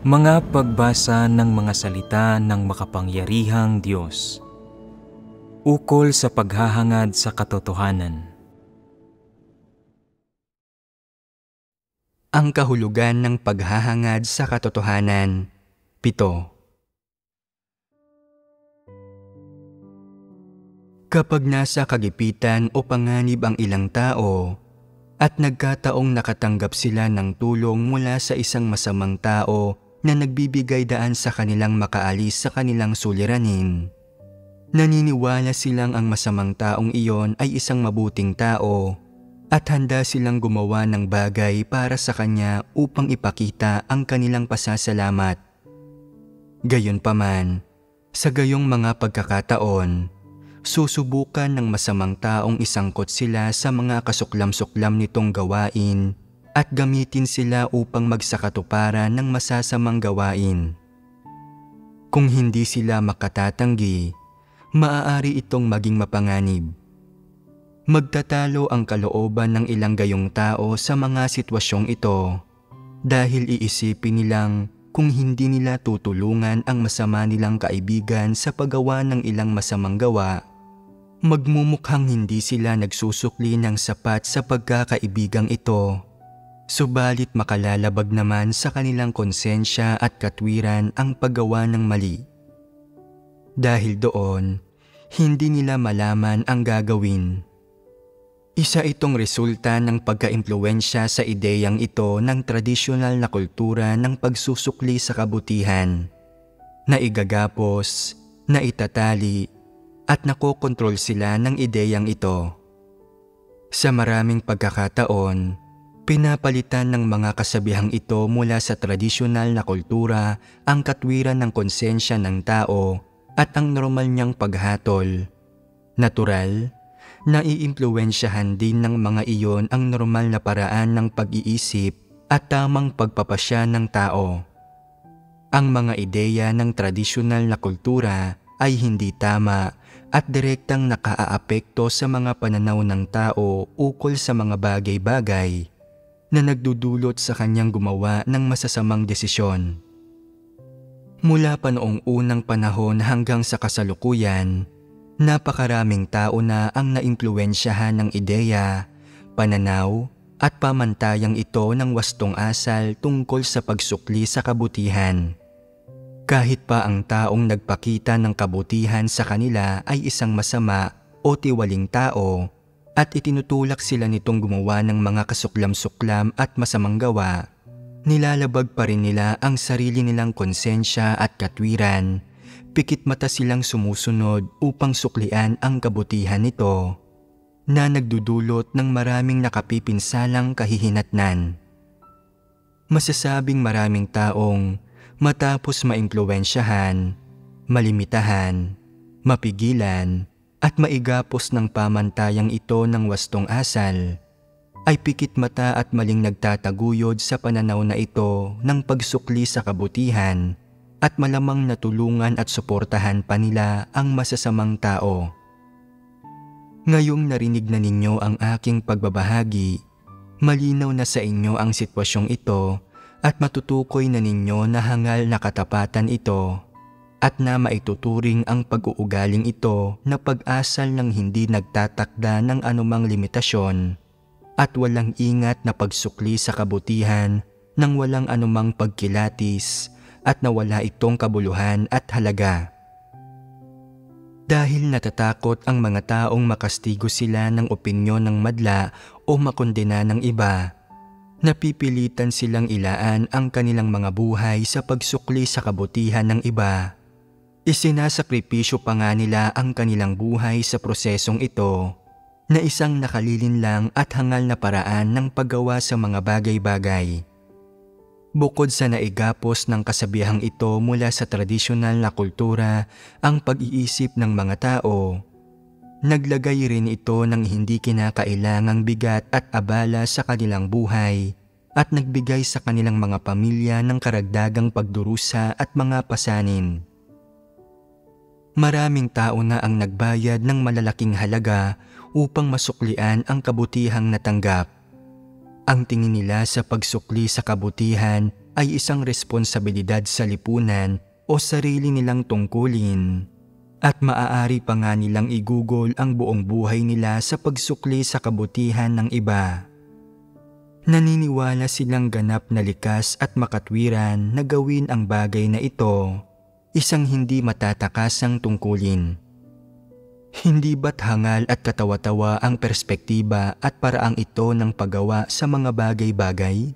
Mga pagbasa ng mga salita ng makapangyarihang Diyos. Ukol sa paghahangad sa katotohanan. Ang kahulugan ng paghahangad sa katotohanan. 7. Kapag nasa kagipitan o panganib ang ilang tao, at nagkataong nakatanggap sila ng tulong mula sa isang masamang tao na nagbibigay daan sa kanilang makaalis sa kanilang suliranin, naniniwala silang ang masamang taong iyon ay isang mabuting tao at handa silang gumawa ng bagay para sa kanya upang ipakita ang kanilang pasasalamat. Gayunpaman, sa gayong mga pagkakataon, susubukan ng masamang taong isangkot sila sa mga kasuklam-suklam nitong gawain at gamitin sila upang magsakatuparan ng masasamang gawain. Kung hindi sila makatatanggi, maaari itong maging mapanganib. Magtatalo ang kalooban ng ilang gayong tao sa mga sitwasyong ito dahil iisipin nilang kung hindi nila tutulungan ang masama nilang kaibigan sa paggawa ng ilang masamang gawa, magmumukhang hindi sila nagsusukli ng sapat sa pagkakaibigang ito, subalit makalalabag naman sa kanilang konsensya at katwiran ang paggawa ng mali. Dahil doon, hindi nila malaman ang gagawin. Isa itong resulta ng pagka-impluwensya sa ideyang ito ng tradisyonal na kultura ng pagsusukli sa kabutihan, na igagapos, na itatali, at nakokontrol sila ng ideyang ito. Sa maraming pagkakataon, pinapalitan ng mga kasabihang ito mula sa tradisyonal na kultura ang katwiran ng konsensya ng tao at ang normal niyang paghatol. Natural, naiimpluwensyahan din ng mga iyon ang normal na paraan ng pag-iisip at tamang pagpapasya ng tao. Ang mga ideya ng tradisyonal na kultura ay hindi tama at direktang nakaaapekto sa mga pananaw ng tao ukol sa mga bagay-bagay na nagdudulot sa kanyang gumawa ng masasamang desisyon. Mula pa noong unang panahon hanggang sa kasalukuyan, napakaraming tao na ang naimpluwensyahan ng ideya, pananaw at pamantayang ito ng wastong asal tungkol sa pagsukli sa kabutihan. Kahit pa ang taong nagpakita ng kabutihan sa kanila ay isang masama o tiwaling tao at itinutulak sila nitong gumawa ng mga kasuklam-suklam at masamang gawa, nilalabag pa rin nila ang sarili nilang konsensya at katwiran, pikit mata silang sumusunod upang suklian ang kabutihan nito na nagdudulot ng maraming nakapipinsalang kahihinatnan. Masasabing maraming taong matapos maimpluwensyahan, malimitahan, mapigilan at maigapos ng pamantayang ito ng wastong asal, ay pikit mata at maling nagtataguyod sa pananaw na ito ng pagsukli sa kabutihan at malamang natulungan at suportahan pa nila ang masasamang tao. Ngayong narinig na ninyo ang aking pagbabahagi, malinaw na sa inyo ang sitwasyong ito at matutukoy na ninyo na hangal na katapatan ito at na maituturing ang pag-uugaling ito na pag-asal ng hindi nagtatakda ng anumang limitasyon at walang ingat na pagsukli sa kabutihan ng walang anumang pagkilatis at nawala itong kabuluhan at halaga. Dahil natatakot ang mga taong makastigo sila ng opinyon ng madla o makondena ng iba, napipilitan silang ilaan ang kanilang mga buhay sa pagsukli sa kabutihan ng iba. Isinasakripisyo pa nga nila ang kanilang buhay sa prosesong ito na isang nakalilinlang at hangal na paraan ng paggawa sa mga bagay-bagay. Bukod sa naigapos ng kasabihang ito mula sa tradisyonal na kultura ang pag-iisip ng mga tao, naglagay rin ito ng hindi kinakailangang bigat at abala sa kanilang buhay at nagbigay sa kanilang mga pamilya ng karagdagang pagdurusa at mga pasanin. Maraming tao na ang nagbayad ng malalaking halaga upang masuklian ang kabutihang natanggap. Ang tingin nila sa pagsukli sa kabutihan ay isang responsibilidad sa lipunan o sarili nilang tungkulin. At maaari pa nga nilang igugol ang buong buhay nila sa pagsukli sa kabutihan ng iba. Naniniwala silang ganap na likas at makatwiran na gawin ang bagay na ito, isang hindi matatakasang tungkulin. Hindi ba't hangal at katawa-tawa ang perspektiba at paraang ito ng paggawa sa mga bagay-bagay?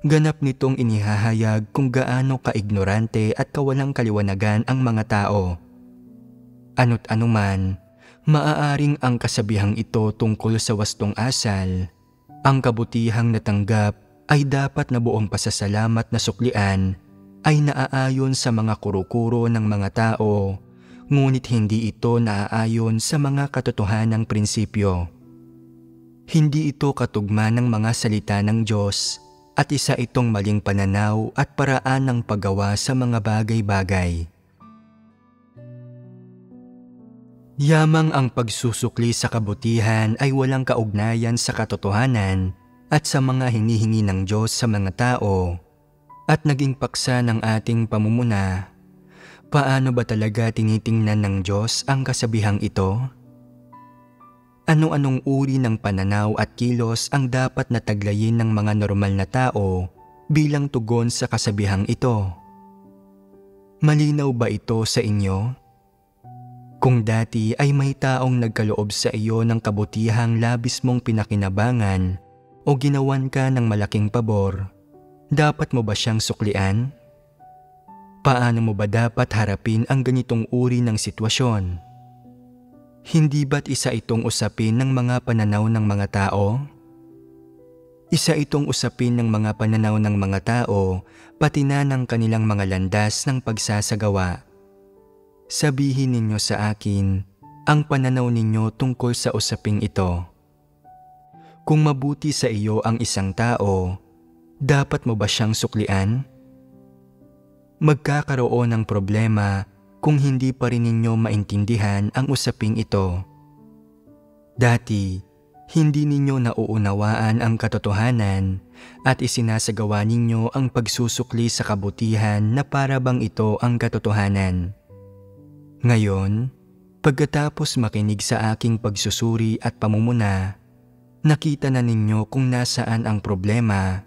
Ganap nitong inihahayag kung gaano kaignorante at kawalang kaliwanagan ang mga tao. Ano't anuman, maaaring ang kasabihang ito tungkol sa wastong asal, ang kabutihang natanggap ay dapat na buong pasasalamat na suklian ay naaayon sa mga kuro-kuro ng mga tao, ngunit hindi ito naaayon sa mga katotohanang prinsipyo. Hindi ito katugma ng mga salita ng Diyos at isa itong maling pananaw at paraan ng paggawa sa mga bagay-bagay. Yamang ang pagsusukli sa kabutihan ay walang kaugnayan sa katotohanan at sa mga hinihingi ng Diyos sa mga tao at naging paksa ng ating pamumuna. Paano ba talaga tinitingnan ng Diyos ang kasabihang ito? Ano-anong uri ng pananaw at kilos ang dapat na taglayin ng mga normal na tao bilang tugon sa kasabihang ito? Malinaw ba ito sa inyo? Kung dati ay may taong nagkaloob sa iyo ng kabutihang labis mong pinakinabangan o ginawan ka ng malaking pabor, dapat mo ba siyang suklian? Paano mo ba dapat harapin ang ganitong uri ng sitwasyon? Hindi ba't isa itong usapin ng mga pananaw ng mga tao? Isa itong usapin ng mga pananaw ng mga tao, pati na ng kanilang mga landas ng pagsasagawa. Sabihin ninyo sa akin ang pananaw ninyo tungkol sa usaping ito. Kung mabuti sa iyo ang isang tao, dapat mo ba siyang suklian? Magkakaroon ng problema kung hindi pa rin ninyo maintindihan ang usaping ito. Dati, hindi ninyo nauunawaan ang katotohanan at isinasagawa ninyo ang pagsusukli sa kabutihan na para bang ito ang katotohanan. Ngayon, pagkatapos makinig sa aking pagsusuri at pamumuna, nakita na ninyo kung nasaan ang problema,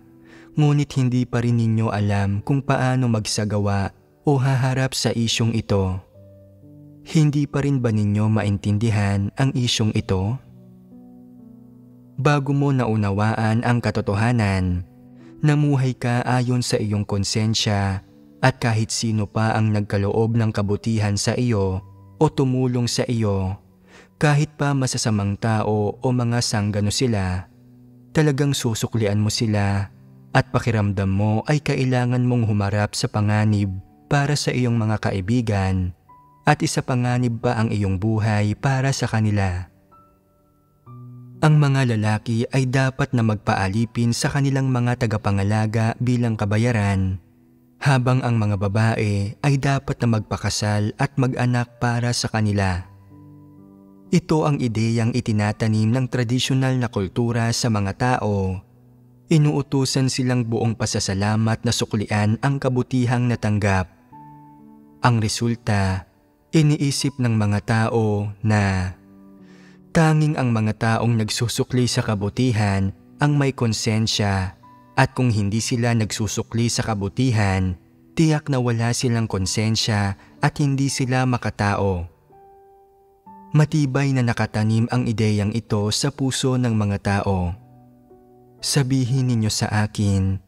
ngunit hindi pa rin ninyo alam kung paano magsagawa o haharap sa isyong ito. Hindi pa rin ba ninyo maintindihan ang isyong ito? Bago mo naunawaan ang katotohanan, namuhay ka ayon sa iyong konsensya at kahit sino pa ang nagkaloob ng kabutihan sa iyo o tumulong sa iyo, kahit pa masasamang tao o mga sanggano sila, talagang susuklian mo sila at pakiramdam mo ay kailangan mong humarap sa panganib para sa iyong mga kaibigan at isa panganib pa ang iyong buhay para sa kanila. Ang mga lalaki ay dapat na magpaalipin sa kanilang mga tagapangalaga bilang kabayaran, habang ang mga babae ay dapat na magpakasal at mag-anak para sa kanila. Ito ang ideyang itinatanim ng tradisyonal na kultura sa mga tao. Inuutusan silang buong pasasalamat na suklian ang kabutihang natanggap. Ang resulta, iniisip ng mga tao na tanging ang mga taong nagsusukli sa kabutihan ang may konsensya. At kung hindi sila nagsusukli sa kabutihan, tiyak na wala silang konsensya at hindi sila makatao. Matibay na nakatanim ang ideyang ito sa puso ng mga tao. Sabihin ninyo sa akin,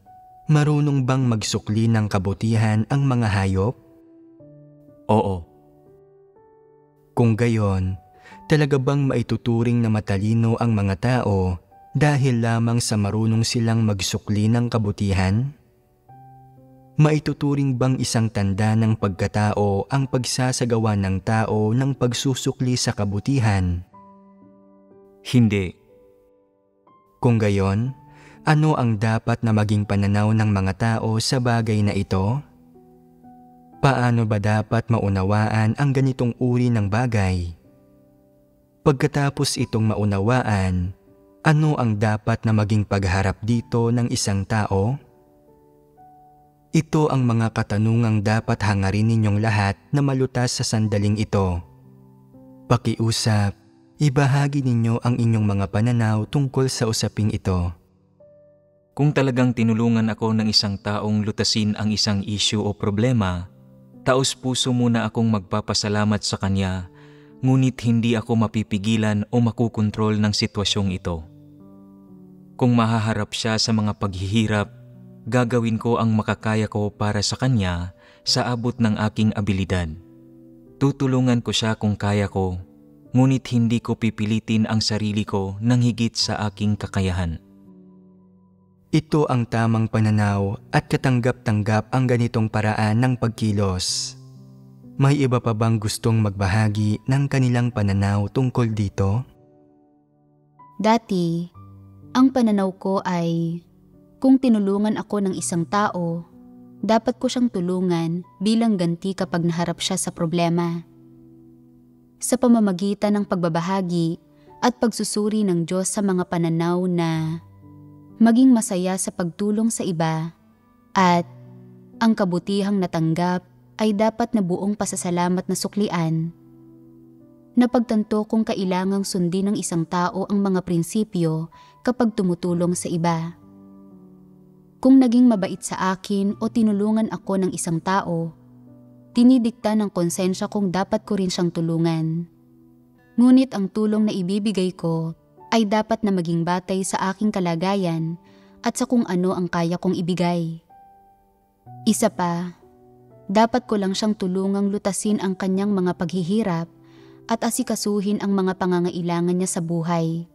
marunong bang magsukli ng kabutihan ang mga hayop? Oo. Kung gayon, talaga bang maituturing na matalino ang mga tao dahil lamang sa marunong silang magsukli ng kabutihan? Maituturing bang isang tanda ng pagkatao ang pagsasagawa ng tao ng pagsusukli sa kabutihan? Hindi. Kung gayon, ano ang dapat na maging pananaw ng mga tao sa bagay na ito? Paano ba dapat maunawaan ang ganitong uri ng bagay? Pagkatapos itong maunawaan, ano ang dapat na maging pagharap dito ng isang tao? Ito ang mga katanungang dapat hangarin ninyong lahat na malutas sa sandaling ito. Pakiusap, ibahagi ninyo ang inyong mga pananaw tungkol sa usaping ito. Kung talagang tinulungan ako ng isang taong lutasin ang isang issue o problema, taos-puso muna akong magpapasalamat sa kanya, ngunit hindi ako mapipigilan o makukontrol ng sitwasyong ito. Kung mahaharap siya sa mga paghihirap, gagawin ko ang makakaya ko para sa kanya sa abot ng aking abilidad. Tutulungan ko siya kung kaya ko, ngunit hindi ko pipilitin ang sarili ko ng higit sa aking kakayahan. Ito ang tamang pananaw at katanggap-tanggap ang ganitong paraan ng pagkilos. May iba pa bang gustong magbahagi ng kanilang pananaw tungkol dito? Dati, ang pananaw ko ay kung tinulungan ako ng isang tao, dapat ko siyang tulungan bilang ganti kapag naharap siya sa problema. Sa pamamagitan ng pagbabahagi at pagsusuri ng Diyos sa mga pananaw na maging masaya sa pagtulong sa iba at ang kabutihang natanggap ay dapat na buong pasasalamat na suklian. Napagtanto kung kailangang sundin ng isang tao ang mga prinsipyo kapag tumutulong sa iba. Kung naging mabait sa akin o tinulungan ako ng isang tao, dinidikta ng konsensya kung dapat ko rin siyang tulungan. Ngunit ang tulong na ibibigay ko ay dapat na maging batay sa aking kalagayan at sa kung ano ang kaya kong ibigay. Isa pa, dapat ko lang siyang tulungang lutasin ang kanyang mga paghihirap at asikasuhin ang mga pangangailangan niya sa buhay.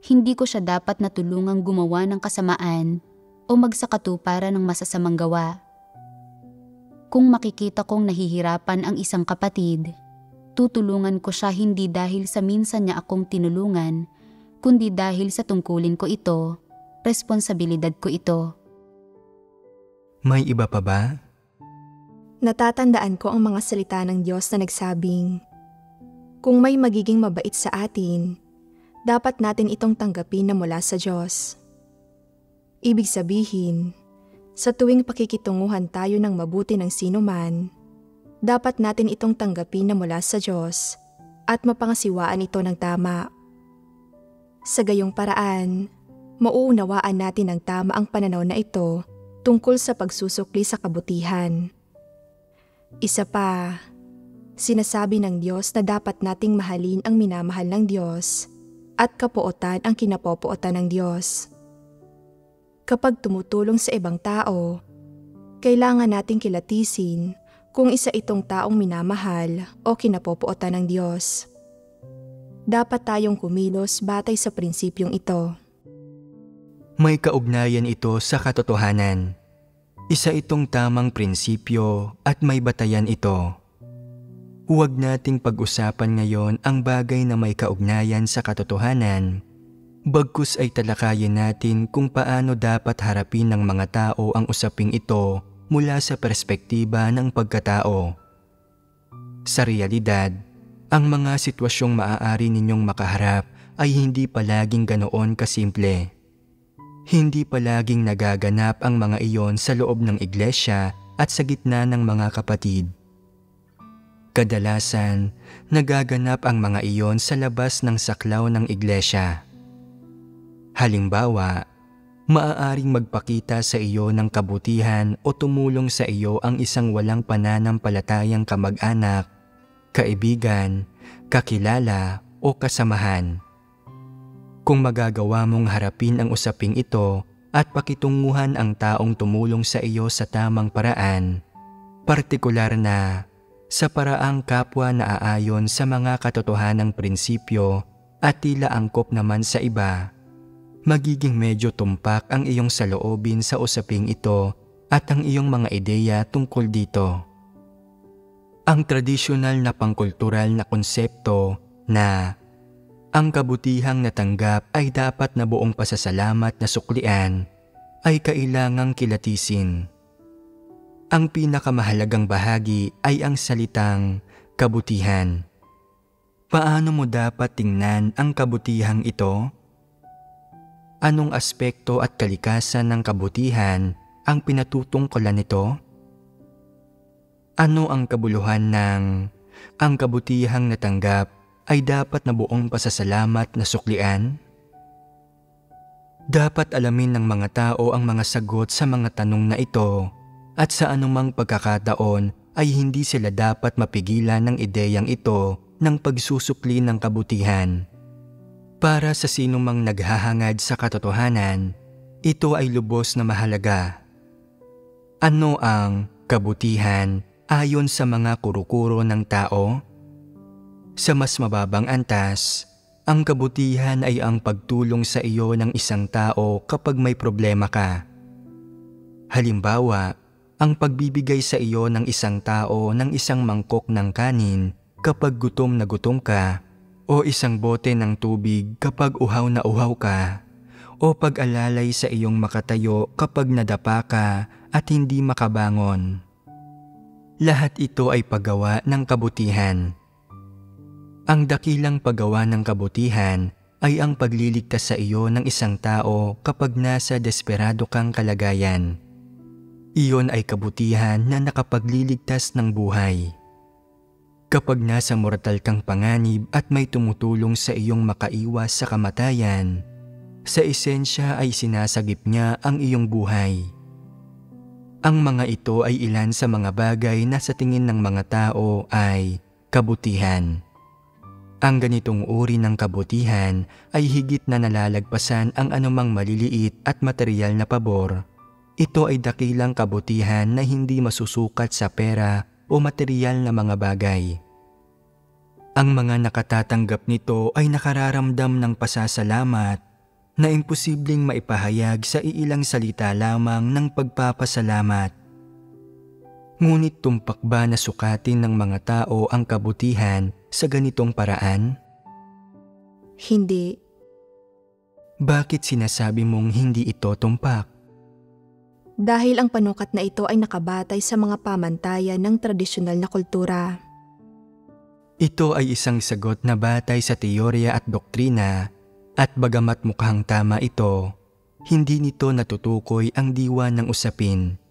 Hindi ko siya dapat na tulungang gumawa ng kasamaan o magsakatuparan ng masasamang gawa. Kung makikita kong nahihirapan ang isang kapatid, tutulungan ko siya hindi dahil sa minsan niya akong tinulungan, kundi dahil sa tungkulin ko ito, responsibilidad ko ito. May iba pa ba? Natatandaan ko ang mga salita ng Diyos na nagsabing, kung may magiging mabait sa atin, dapat natin itong tanggapin na mula sa Diyos. Ibig sabihin, sa tuwing pakikitunguhan tayo ng mabuti ng sino man, dapat natin itong tanggapin na mula sa Diyos at mapangasiwaan ito ng tama. Sa gayong paraan, mauunawaan natin ng tama ang pananaw na ito tungkol sa pagsusukli sa kabutihan. Isa pa, sinasabi ng Diyos na dapat nating mahalin ang minamahal ng Diyos at kapuotan ang kinapopuotan ng Diyos. Kapag tumutulong sa ibang tao, kailangan nating kilatisin kung isa itong taong minamahal o kinapopuotan ng Diyos. Dapat tayong kumilos batay sa prinsipyong ito. May kaugnayan ito sa katotohanan. Isa itong tamang prinsipyo at may batayan ito. Huwag nating pag-usapan ngayon ang bagay na may kaugnayan sa katotohanan. Bagkus ay talakayin natin kung paano dapat harapin ng mga tao ang usaping ito mula sa perspektiba ng pagkatao. Sa realidad, ang mga sitwasyong maaari ninyong makaharap ay hindi palaging ganoon kasimple. Hindi palaging nagaganap ang mga iyon sa loob ng iglesia at sa gitna ng mga kapatid. Kadalasan, nagaganap ang mga iyon sa labas ng saklaw ng iglesia. Halimbawa, maaaring magpakita sa iyo ng kabutihan o tumulong sa iyo ang isang walang pananampalatayang kamag-anak, kaibigan, kakilala o kasamahan. Kung magagawa mong harapin ang usaping ito at pakitunguhan ang taong tumulong sa iyo sa tamang paraan, partikular na sa paraang kapwa na aayon sa mga katotohanang prinsipyo at tila angkop naman sa iba, magiging medyo tumpak ang iyong saloobin sa usaping ito at ang iyong mga ideya tungkol dito. Ang tradisyonal na pangkultural na konsepto na ang kabutihang natanggap ay dapat na buong pasasalamat na suklian ay kailangang kilatisin. Ang pinakamahalagang bahagi ay ang salitang kabutihan. Paano mo dapat tingnan ang kabutihang ito? Anong aspekto at kalikasan ng kabutihan ang pinatutungkulan nito? Ano ang kabuluhan ng ang kabutihang natanggap ay dapat na buong pasasalamat na suklian? Dapat alamin ng mga tao ang mga sagot sa mga tanong na ito at sa anumang pagkakataon ay hindi sila dapat mapigilan ng ideyang ito ng pagsusukli ng kabutihan. Para sa sinumang naghahangad sa katotohanan, ito ay lubos na mahalaga. Ano ang kabutihan ayon sa mga kuro-kuro ng tao? Sa mas mababang antas, ang kabutihan ay ang pagtulong sa iyo ng isang tao kapag may problema ka. Halimbawa, ang pagbibigay sa iyo ng isang tao ng isang mangkok ng kanin kapag gutom na gutom ka, o isang bote ng tubig kapag uhaw na uhaw ka, o pag-alalay sa iyong makatayo kapag nadapa ka at hindi makabangon. Lahat ito ay paggawa ng kabutihan. Ang dakilang paggawa ng kabutihan ay ang pagliligtas sa iyo ng isang tao kapag nasa desperado kang kalagayan. Iyon ay kabutihan na nakapagliligtas ng buhay. Kapag nasa mortal kang panganib at may tumutulong sa iyong makaiwas sa kamatayan, sa esensya ay sinasagip niya ang iyong buhay. Ang mga ito ay ilan sa mga bagay na sa tingin ng mga tao ay kabutihan. Ang ganitong uri ng kabutihan ay higit na nalalagpasan ang anumang maliliit at material na pabor. Ito ay dakilang kabutihan na hindi masusukat sa pera o material na mga bagay. Ang mga nakatatanggap nito ay nakararamdam ng pasasalamat na imposibleng maipahayag sa iilang salita lamang ng pagpapasalamat. Ngunit tumpak ba na sukatin ng mga tao ang kabutihan sa ganitong paraan? Hindi. Bakit sinasabi mong hindi ito tumpak? Dahil ang panukat na ito ay nakabatay sa mga pamantayan ng tradisyonal na kultura. Ito ay isang sagot na batay sa teorya at doktrina, at bagamat mukhang tama ito, hindi nito natutukoy ang diwa ng usapin.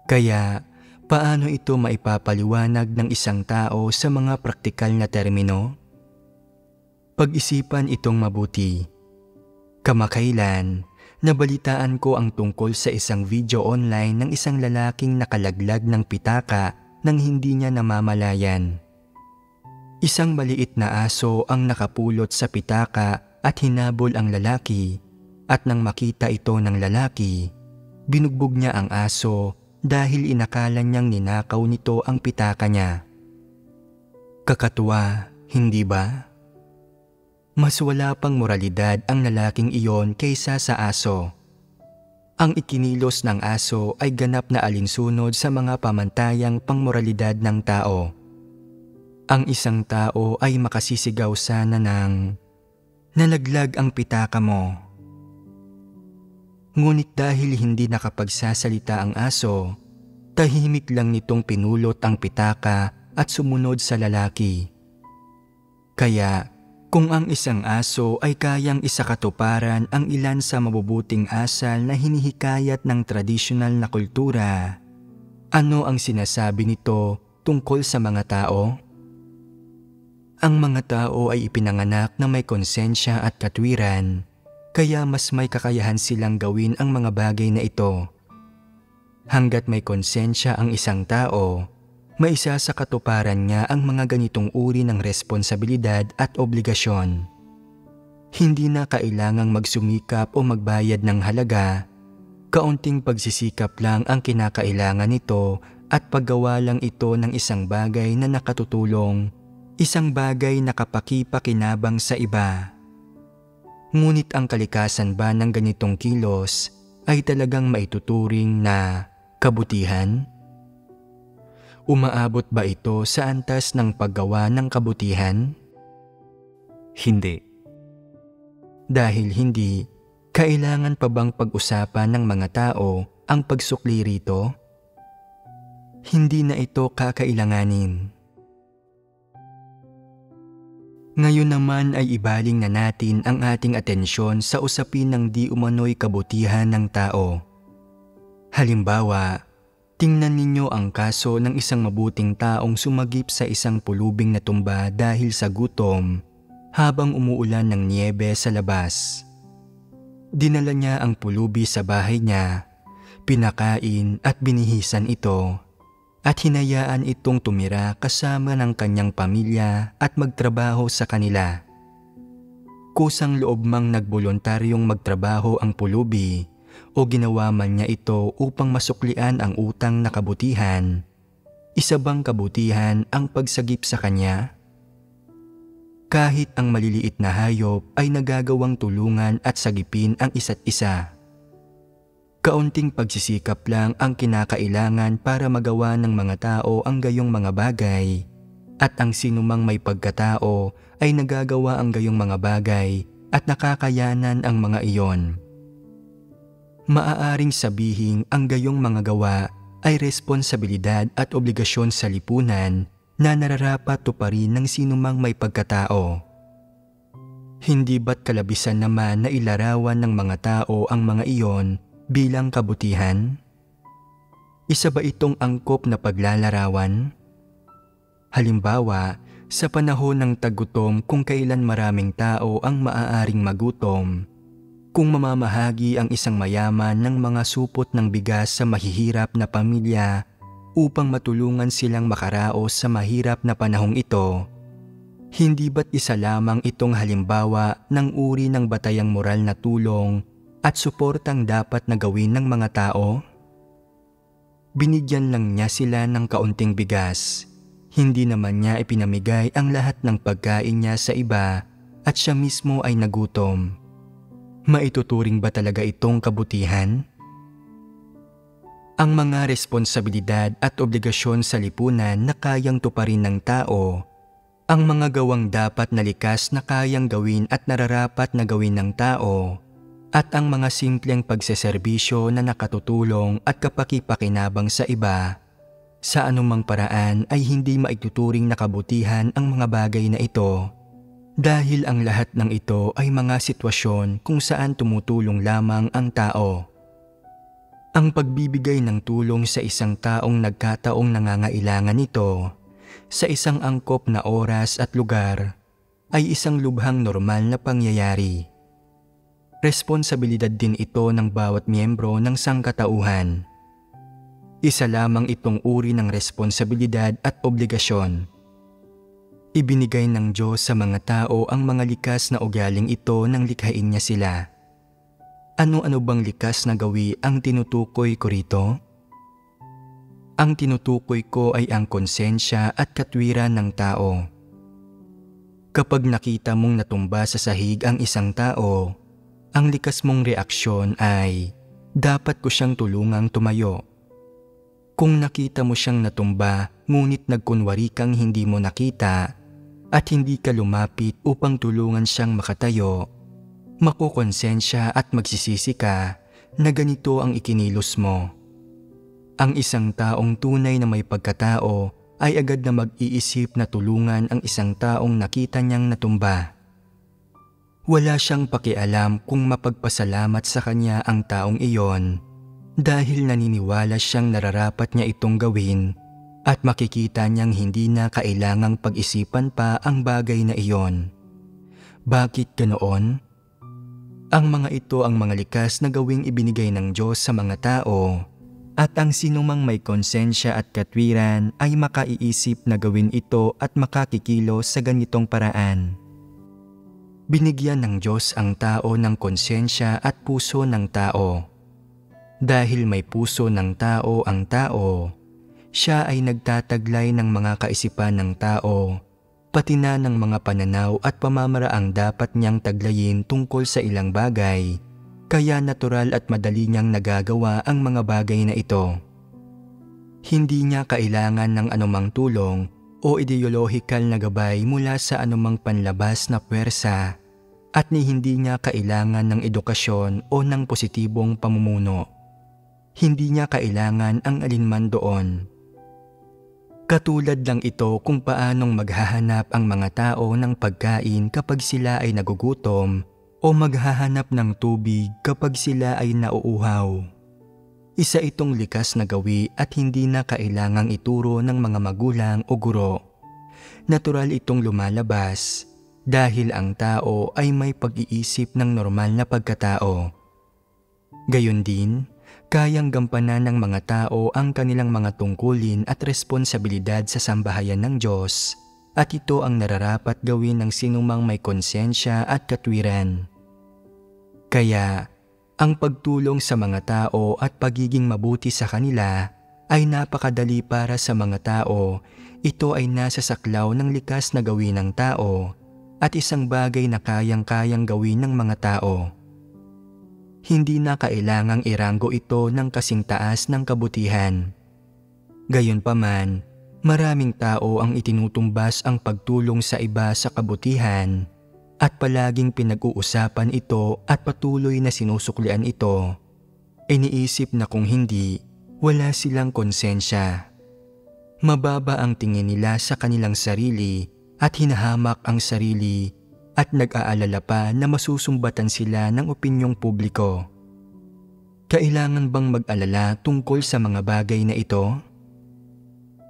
Kaya, paano ito maipapaliwanag ng isang tao sa mga praktikal na termino? Pag-isipan itong mabuti. Kamakailan, nabalitaan ko ang tungkol sa isang video online ng isang lalaking nakalaglag ng pitaka nang hindi niya namamalayan. Isang maliit na aso ang nakapulot sa pitaka at hinabol ang lalaki, at nang makita ito ng lalaki, binugbog niya ang aso dahil inakala niyang ninakaw nito ang pitaka niya. Kakatuwa, hindi ba? Mas wala pang moralidad ang lalaking iyon kaysa sa aso. Ang ikinilos ng aso ay ganap na alinsunod sa mga pamantayang pangmoralidad ng tao. Ang isang tao ay makasisigaw sana ng, "Nalaglag ang pitaka mo." Ngunit dahil hindi nakapagsasalita ang aso, tahimik lang nitong pinulot ang pitaka at sumunod sa lalaki. Kaya, kung ang isang aso ay kayang isakatuparan ang ilan sa mabubuting asal na hinihikayat ng tradisyonal na kultura, ano ang sinasabi nito tungkol sa mga tao? Ang mga tao ay ipinanganak na may konsensya at katwiran, kaya mas may kakayahan silang gawin ang mga bagay na ito. Hanggat may konsensya ang isang tao, may isa sa katuparan niya ang mga ganitong uri ng responsibilidad at obligasyon. Hindi na kailangang magsumikap o magbayad ng halaga, kaunting pagsisikap lang ang kinakailangan nito at paggawa lang ito ng isang bagay na nakatutulong, isang bagay na kapaki-pakinabang sa iba. Ngunit ang kalikasan ba ng ganitong kilos ay talagang maituturing na kabutihan? Umaabot ba ito sa antas ng paggawa ng kabutihan? Hindi. Dahil hindi, kailangan pa bang pag-usapan ng mga tao ang pagsukli rito? Hindi na ito kakailanganin. Ngayon naman ay ibaling na natin ang ating atensyon sa usapin ng di umano'y kabutihan ng tao. Halimbawa, tingnan ninyo ang kaso ng isang mabuting taong sumagip sa isang pulubing na tumba dahil sa gutom habang umuulan ng niyebe sa labas. Dinala niya ang pulubi sa bahay niya, pinakain at binihisan ito, at hinayaan itong tumira kasama ng kanyang pamilya at magtrabaho sa kanila. Kusang loob mang nagboluntaryong magtrabaho ang pulubi o ginawa man niya ito upang masuklian ang utang na kabutihan, isa bang kabutihan ang pagsagip sa kanya? Kahit ang maliliit na hayop ay nagagawang tulungan at sagipin ang isa't isa. Kaunting pagsisikap lang ang kinakailangan para magawa ng mga tao ang gayong mga bagay, at ang sinumang may pagkatao ay nagagawa ang gayong mga bagay at nakakayanan ang mga iyon. Maaaring sabihing ang gayong mga gawa ay responsibilidad at obligasyon sa lipunan na nararapat tuparin ng sinumang may pagkatao. Hindi ba't kalabisan naman na ilarawan ng mga tao ang mga iyon bilang kabutihan? Isa ba itong angkop na paglalarawan? Halimbawa, sa panahon ng taggutom kung kailan maraming tao ang maaaring magutom, kung mamamahagi ang isang mayaman ng mga supot ng bigas sa mahihirap na pamilya upang matulungan silang makaraos sa mahirap na panahong ito, hindi ba't isa lamang itong halimbawa ng uri ng batayang moral na tulong at suportang dapat na gawin ng mga tao? Binigyan lang niya sila ng kaunting bigas. Hindi naman niya ipinamigay ang lahat ng pagkain niya sa iba at siya mismo ay nagutom. Maituturing ba talaga itong kabutihan? Ang mga responsibilidad at obligasyon sa lipunan na kayang tuparin ng tao, ang mga gawang dapat na likas na kayang gawin at nararapat na gawin ng tao, at ang mga simpleng pagseserbisyo na nakatutulong at kapakipakinabang sa iba, sa anumang paraan ay hindi maituturing na kabutihan ang mga bagay na ito, dahil ang lahat ng ito ay mga sitwasyon kung saan tumutulong lamang ang tao. Ang pagbibigay ng tulong sa isang taong nagkataong nangangailangan nito sa isang angkop na oras at lugar ay isang lubhang normal na pangyayari. Responsibilidad din ito ng bawat miyembro ng sangkatauhan. Isa lamang itong uri ng responsibilidad at obligasyon. Ibinigay ng Diyos sa mga tao ang mga likas na ugaling ito nang likhain niya sila. Ano-ano bang likas na gawi ang tinutukoy ko rito? Ang tinutukoy ko ay ang konsensya at katwiran ng tao. Kapag nakita mong natumba sa sahig ang isang tao, ang likas mong reaksyon ay, dapat ko siyang tulungang tumayo. Kung nakita mo siyang natumba ngunit nagkunwari kang hindi mo nakita at hindi ka lumapit upang tulungan siyang makatayo, makukonsensya at magsisisi ka na ganito ang ikinilos mo. Ang isang taong tunay na may pagkatao ay agad na mag-iisip na tulungan ang isang taong nakita niyang natumba. Wala siyang pakialam kung mapagpasalamat sa kanya ang taong iyon, dahil naniniwala siyang nararapat niya itong gawin at makikita niyang hindi na kailangang pag-isipan pa ang bagay na iyon. Bakit ganoon? Ang mga ito ang mga likas na gawing ibinigay ng Diyos sa mga tao, at ang sinumang may konsensya at katwiran ay makaiisip na gawin ito at makakikilos sa ganitong paraan. Binigyan ng Diyos ang tao ng konsensya at puso ng tao. Dahil may puso ng tao ang tao, siya ay nagtataglay ng mga kaisipan ng tao, pati na ng mga pananaw at pamamaraang dapat niyang taglayin tungkol sa ilang bagay, kaya natural at madali niyang nagagawa ang mga bagay na ito. Hindi niya kailangan ng anumang tulong o ideolohikal na gabay mula sa anumang panlabas na puwersa, at hindi niya kailangan ng edukasyon o ng positibong pamumuno. Hindi niya kailangan ang alinman doon. Katulad lang ito kung paanong maghahanap ang mga tao ng pagkain kapag sila ay nagugutom o maghahanap ng tubig kapag sila ay nauuhaw. Isa itong likas na gawi at hindi na kailangang ituro ng mga magulang o guro. Natural itong lumalabas dahil ang tao ay may pag-iisip ng normal na pagkatao. Gayon din, kayang gampanan ng mga tao ang kanilang mga tungkulin at responsibilidad sa sambahayan ng Diyos, at ito ang nararapat gawin ng sinumang may konsensya at katwiran. Kaya, ang pagtulong sa mga tao at pagiging mabuti sa kanila ay napakadali para sa mga tao. Ito ay nasa saklaw ng likas na gawin ng tao at isang bagay na kayang-kayang gawin ng mga tao. Hindi na kailangang iranggo ito ng kasing taas ng kabutihan. Gayunpaman, maraming tao ang itinutumbas ang pagtulong sa iba sa kabutihan at palaging pinag-uusapan ito at patuloy na sinusuklian ito. Iniisip na kung hindi, wala silang konsensya. Mababa ang tingin nila sa kanilang sarili at hinahamak ang sarili at nag-aalala pa na masusumbatan sila ng opinyong publiko. Kailangan bang mag-alala tungkol sa mga bagay na ito?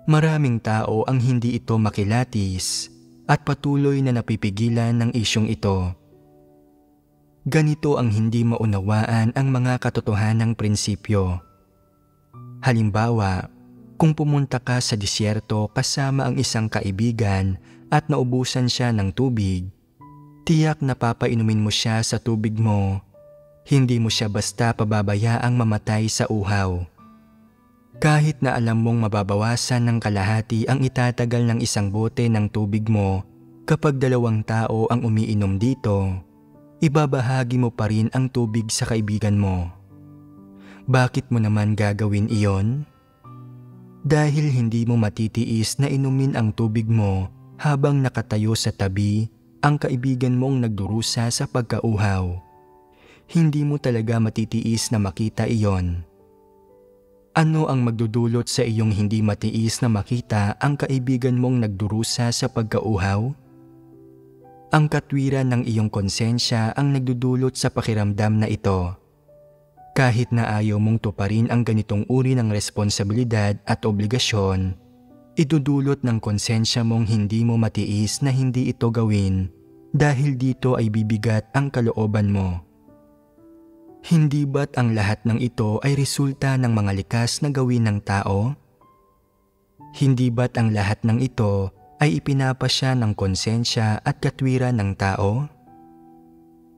Maraming tao ang hindi ito makilatis at patuloy na napipigilan ng isyong ito. Ganito ang hindi maunawaan ang mga katotohanang prinsipyo. Halimbawa, kung pumunta ka sa disyerto kasama ang isang kaibigan at naubusan siya ng tubig, tiyak na papainumin mo siya sa tubig mo. Hindi mo siya basta pababayaang mamatay sa uhaw. Kahit na alam mong mababawasan ng kalahati ang itatagal ng isang bote ng tubig mo, kapag 2 tao ang umiinom dito, ibabahagi mo pa rin ang tubig sa kaibigan mo. Bakit mo naman gagawin iyon? Dahil hindi mo matitiis na inumin ang tubig mo habang nakatayo sa tabi ang kaibigan mong nagdurusa sa pagkauhaw. Hindi mo talaga matitiis na makita iyon. Ano ang magdudulot sa iyong hindi matiis na makita ang kaibigan mong nagdurusa sa pagkauhaw? Ang katwiran ng iyong konsensya ang nagdudulot sa pakiramdam na ito. Kahit na ayaw mong tuparin ang ganitong uri ng responsibilidad at obligasyon, idudulot ng konsensya mong hindi mo matiis na hindi ito gawin dahil dito ay bibigat ang kalooban mo. Hindi ba't ang lahat ng ito ay resulta ng mga likas na gawin ng tao? Hindi ba't ang lahat ng ito ay ipinapasya ng konsensya at katwiran ng tao?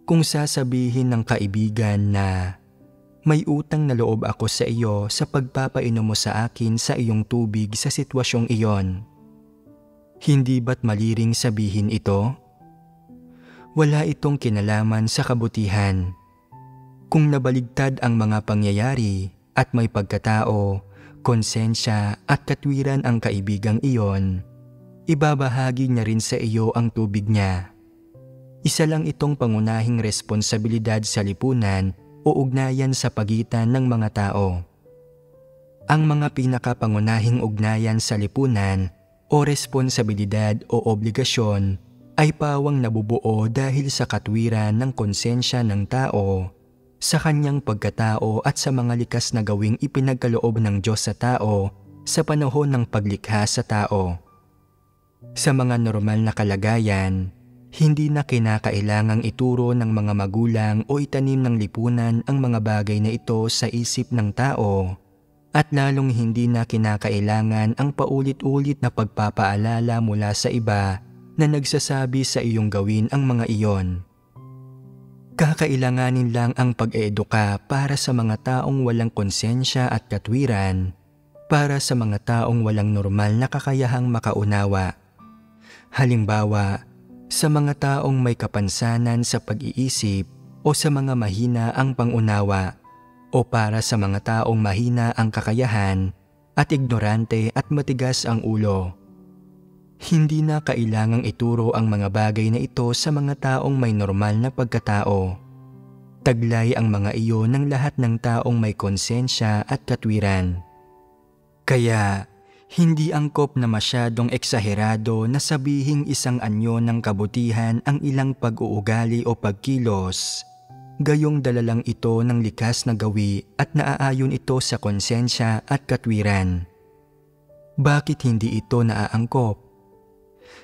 Kung sasabihin ng kaibigan na, "May utang na loob ako sa iyo sa pagpapainom mo sa akin sa iyong tubig sa sitwasyong iyon," hindi ba't maliring sabihin ito? Wala itong kinalaman sa kabutihan. Kung nabaligtad ang mga pangyayari at may pagkatao, konsensya at katwiran ang kaibigang iyon, ibabahagi niya rin sa iyo ang tubig niya. Isa lang itong pangunahing responsibilidad sa lipunan o ugnayan sa pagitan ng mga tao. Ang mga pinakapangunahing ugnayan sa lipunan o responsibilidad o obligasyon ay pawang nabubuo dahil sa katwiran ng konsensya ng tao, sa kanyang pagkatao at sa mga likas na gawing ipinagkaloob ng Diyos sa tao sa panahon ng paglikha sa tao. Sa mga normal na kalagayan, hindi na kinakailangang ituro ng mga magulang o itanim ng lipunan ang mga bagay na ito sa isip ng tao, at lalong hindi na kinakailangan ang paulit-ulit na pagpapaalala mula sa iba na nagsasabi sa iyong gawin ang mga iyon. Kakailanganin lang ang pag-eduka para sa mga taong walang konsensya at katwiran, para sa mga taong walang normal na kakayahang makaunawa. Halimbawa, sa mga taong may kapansanan sa pag-iisip o sa mga mahina ang pangunawa, o para sa mga taong mahina ang kakayahan at ignorante at matigas ang ulo. Hindi na kailangang ituro ang mga bagay na ito sa mga taong may normal na pagkatao. Taglay ang mga iyon ng lahat ng taong may konsensya at katwiran. Kaya, hindi angkop na masyadong eksaherado na sabihing isang anyo ng kabutihan ang ilang pag-uugali o pagkilos, gayong dala lang ito ng likas na gawi at naaayon ito sa konsensya at katwiran. Bakit hindi ito naaangkop?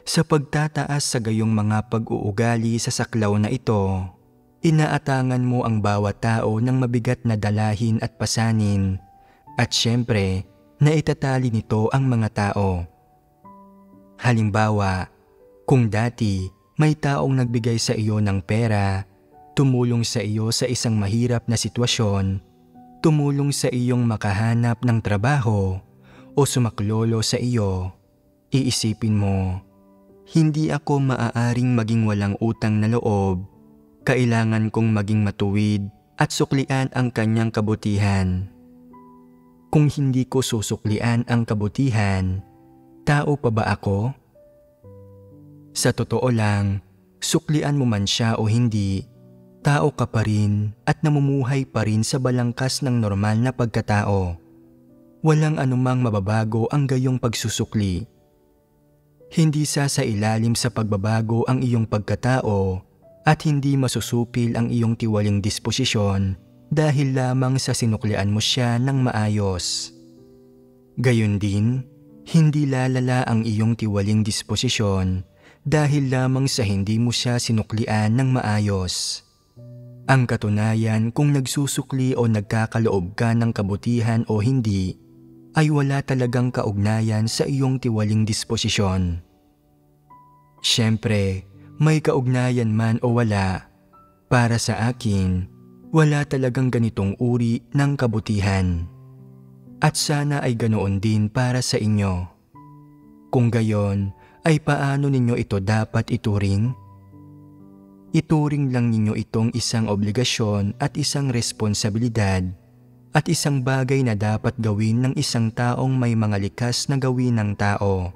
Sa pagtataas sa gayong mga pag-uugali sa saklaw na ito, inaatangan mo ang bawat tao ng mabigat na dalahin at pasanin, at syempre, naitatali nito ang mga tao. Halimbawa, kung dati may taong nagbigay sa iyo ng pera, tumulong sa iyo sa isang mahirap na sitwasyon, tumulong sa iyong makahanap ng trabaho, o sumaklolo sa iyo, iisipin mo, hindi ako maaaring maging walang utang na loob. Kailangan kong maging matuwid at suklian ang kanyang kabutihan. Kung hindi ko susuklian ang kabutihan, tao pa ba ako? Sa totoo lang, suklian mo man siya o hindi, tao ka pa rin at namumuhay pa rin sa balangkas ng normal na pagkatao. Walang anumang mababago ang gayong pagsusukli. Hindi sasailalim sa pagbabago ang iyong pagkatao at hindi masusupil ang iyong tiwaling disposisyon dahil lamang sa sinuklian mo siya ng maayos. Gayon din, hindi lalala ang iyong tiwaling disposisyon dahil lamang sa hindi mo siya sinuklian ng maayos. Ang katunayan kung nagsusukli o nagkakaloob ka ng kabutihan o hindi, ay wala talagang kaugnayan sa iyong tiwaling disposisyon. Siyempre, may kaugnayan man o wala, para sa akin, wala talagang ganitong uri ng kabutihan. At sana ay ganoon din para sa inyo. Kung gayon, ay paano ninyo ito dapat ituring? Ituring lang ninyo itong isang obligasyon at isang responsibilidad at isang bagay na dapat gawin ng isang taong may mga likas na gawin ng tao.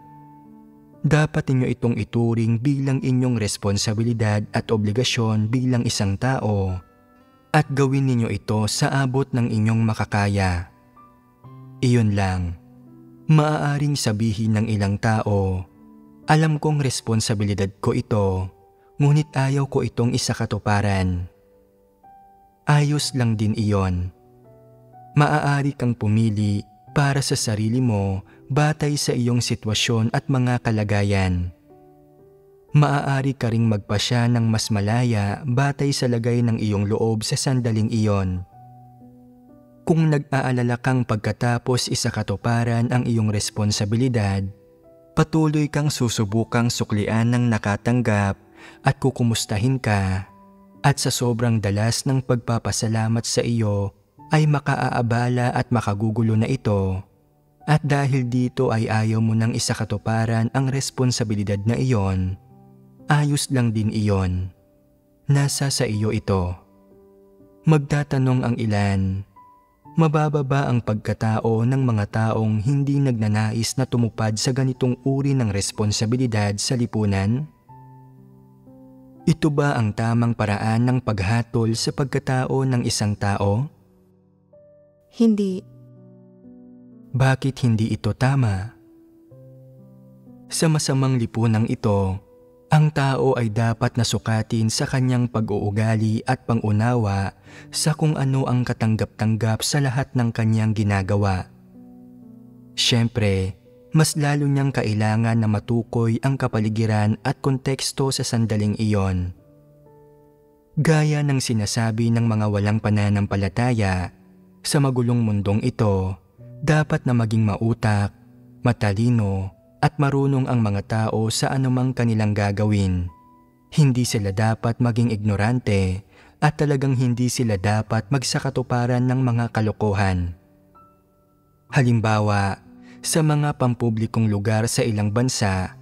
Dapat ninyo itong ituring bilang inyong responsibilidad at obligasyon bilang isang tao at gawin ninyo ito sa abot ng inyong makakaya. Iyon lang. Maaaring sabihin ng ilang tao, alam kong responsibilidad ko ito, ngunit ayaw ko itong isakatuparan. Ayos lang din iyon. Maaari kang pumili para sa sarili mo batay sa iyong sitwasyon at mga kalagayan. Maaari ka ring magpasya ng mas malaya batay sa lagay ng iyong loob sa sandaling iyon. Kung nag-aalala kang pagkatapos isakatuparan ang iyong responsibilidad, patuloy kang susubukang suklian ng nakatanggap at kukumustahin ka, at sa sobrang dalas ng pagpapasalamat sa iyo ay makaaabala at makagugulo na ito, at dahil dito ay ayaw mo nang isakatuparan ang responsibilidad na iyon, ayos lang din iyon. Nasa sa iyo ito. Magtatanong ang ilan, mababa ba ang pagkatao ng mga taong hindi nagnanais na tumupad sa ganitong uri ng responsibilidad sa lipunan? Ito ba ang tamang paraan ng paghatol sa pagkatao ng isang tao? Hindi. Bakit hindi ito tama? Sa masamang lipunang ito, ang tao ay dapat nasukatin sa kanyang pag-uugali at pangunawa sa kung ano ang katanggap-tanggap sa lahat ng kanyang ginagawa. Siyempre, mas lalo niyang kailangan na matukoy ang kapaligiran at konteksto sa sandaling iyon. Gaya ng sinasabi ng mga walang pananampalataya, sa magulong mundong ito, dapat na maging mautak, matalino, at marunong ang mga tao sa anumang kanilang gagawin. Hindi sila dapat maging ignorante at talagang hindi sila dapat magsakatuparan ng mga kalokohan. Halimbawa, sa mga pampublikong lugar sa ilang bansa,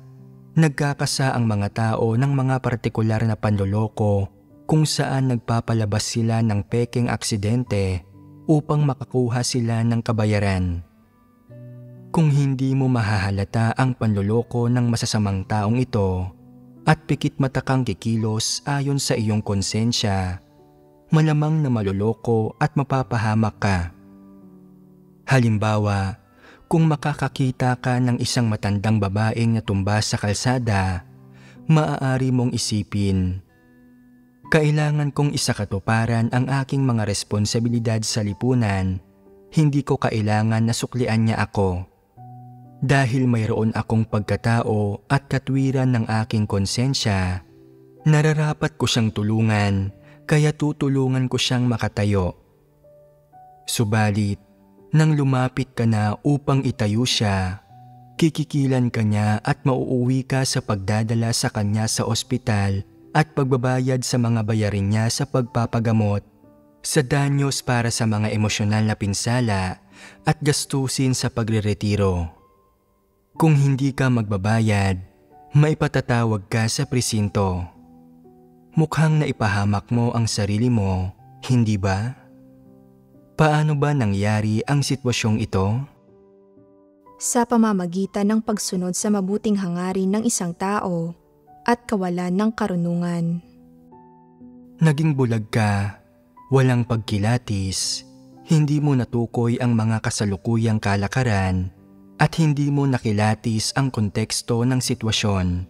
nagkakasa ang mga tao ng mga partikular na panloloko kung saan nagpapalabas sila ng pekeng aksidente upang makakuha sila ng kabayaran. Kung hindi mo mahahalata ang panloloko ng masasamang taong ito at pikit mata kang kikilos ayon sa iyong konsensya, malamang na maloloko at mapapahamak ka. Halimbawa, kung makakakita ka ng isang matandang babaeng natumba sa kalsada, maaari mong isipin, Kailangan kong isakatuparan ang aking mga responsibilidad sa lipunan. Hindi ko kailangan na suklian niya ako. Dahil mayroon akong pagkatao at katwiran ng aking konsensya, nararapat ko siyang tulungan, kaya tutulungan ko siyang makatayo. Subalit, nang lumapit ka na upang itayo siya, kikikilan ka niya at mauuwi ka sa pagdadala sa kanya sa ospital at pagbabayad sa mga bayarin niya sa pagpapagamot, sa danyos para sa mga emosyonal na pinsala at gastusin sa pagreretiro. Kung hindi ka magbabayad, maipatatawag ka sa presinto. Mukhang naipahamak mo ang sarili mo, hindi ba? Paano ba nangyari ang sitwasyong ito? Sa pamamagitan ng pagsunod sa mabuting hangarin ng isang tao at kawalan ng karunungan. Naging bulag ka, walang pagkilatis, hindi mo natukoy ang mga kasalukuyang kalakaran at hindi mo nakilatis ang konteksto ng sitwasyon.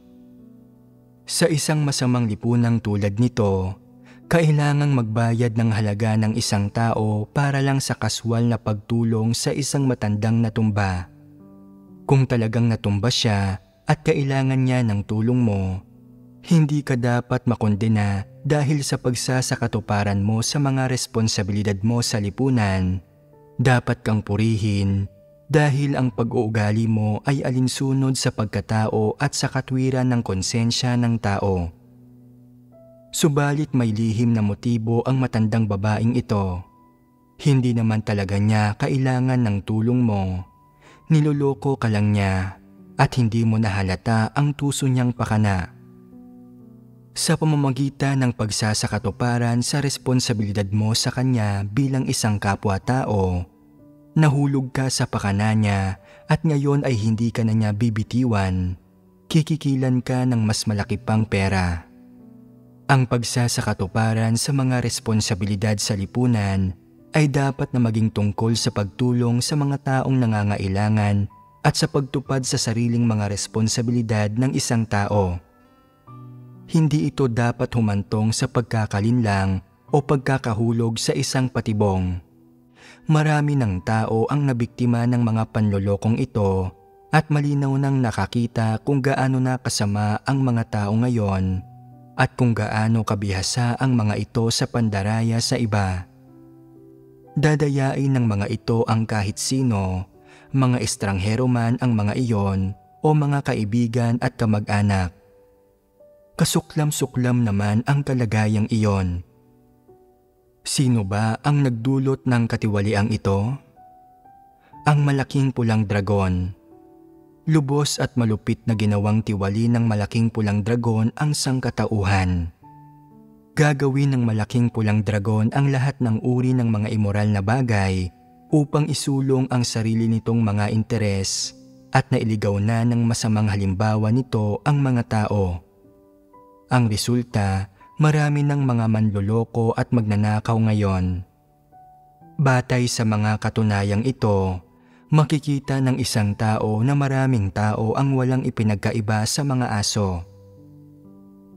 Sa isang masamang lipunang tulad nito, kailangang magbayad ng halaga ng isang tao para lang sa kaswal na pagtulong sa isang matandang natumba. Kung talagang natumba siya at kailangan niya ng tulong mo, hindi ka dapat makondena dahil sa pagsasakatuparan mo sa mga responsibilidad mo sa lipunan. Dapat kang purihin dahil ang pag-uugali mo ay alinsunod sa pagkatao at sa katwiran ng konsensya ng tao. Subalit may lihim na motibo ang matandang babaeng ito. Hindi naman talaga niya kailangan ng tulong mo. Niloloko ka lang niya at hindi mo nahalata ang tuso niyang pakana. Sa pamamagitan ng pagsasakatuparan sa responsibilidad mo sa kanya bilang isang kapwa-tao, nahulog ka sa pakana niya at ngayon ay hindi ka na niya bibitiwan. Kikikilan ka ng mas malaki pang pera. Ang pagsasakatuparan sa mga responsibilidad sa lipunan ay dapat na maging tungkol sa pagtulong sa mga taong nangangailangan at sa pagtupad sa sariling mga responsibilidad ng isang tao. Hindi ito dapat humantong sa pagkakalinlang o pagkakahulog sa isang patibong. Marami ng tao ang nabiktima ng mga panlolokong ito at malinaw nang nakakita kung gaano na kasama ang mga tao ngayon at kung gaano kabihasa ang mga ito sa pandaraya sa iba. Dadayain ng mga ito ang kahit sino, mga estranghero man ang mga iyon o mga kaibigan at kamag-anak. Kasuklam-suklam naman ang kalagayang iyon. Sino ba ang nagdulot ng katiwaliang ito? Ang malaking pulang dragon. Lubos at malupit na ginawang tiwali ng malaking pulang dragon ang sangkatauhan. Gagawin ng malaking pulang dragon ang lahat ng uri ng mga immoral na bagay upang isulong ang sarili nitong mga interes at nailigaw na ng masamang halimbawa nito ang mga tao. Ang resulta, marami ng mga manloloko at magnanakaw ngayon. Batay sa mga katunayang ito, makikita ng isang tao na maraming tao ang walang ipinagkaiba sa mga aso.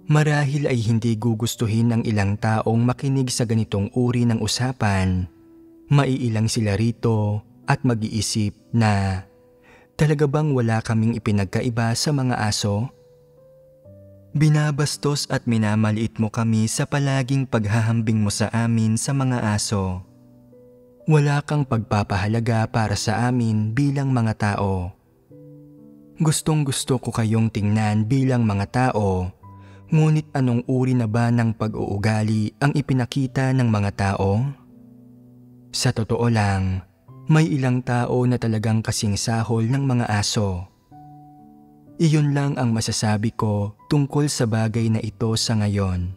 Marahil ay hindi gugustuhin ng ilang taong makinig sa ganitong uri ng usapan. Maiilang sila rito at mag-iisip na, talaga bang wala kaming ipinagkaiba sa mga aso? Binabastos at minamaliit mo kami sa palaging paghahambing mo sa amin sa mga aso. Wala kang pagpapahalaga para sa amin bilang mga tao. Gustong-gusto ko kayong tingnan bilang mga tao. Ngunit anong uri na ba ng pag-uugali ang ipinakita ng mga tao? Sa totoo lang, may ilang tao na talagang kasing sahol ng mga aso. Iyon lang ang masasabi ko tungkol sa bagay na ito sa ngayon.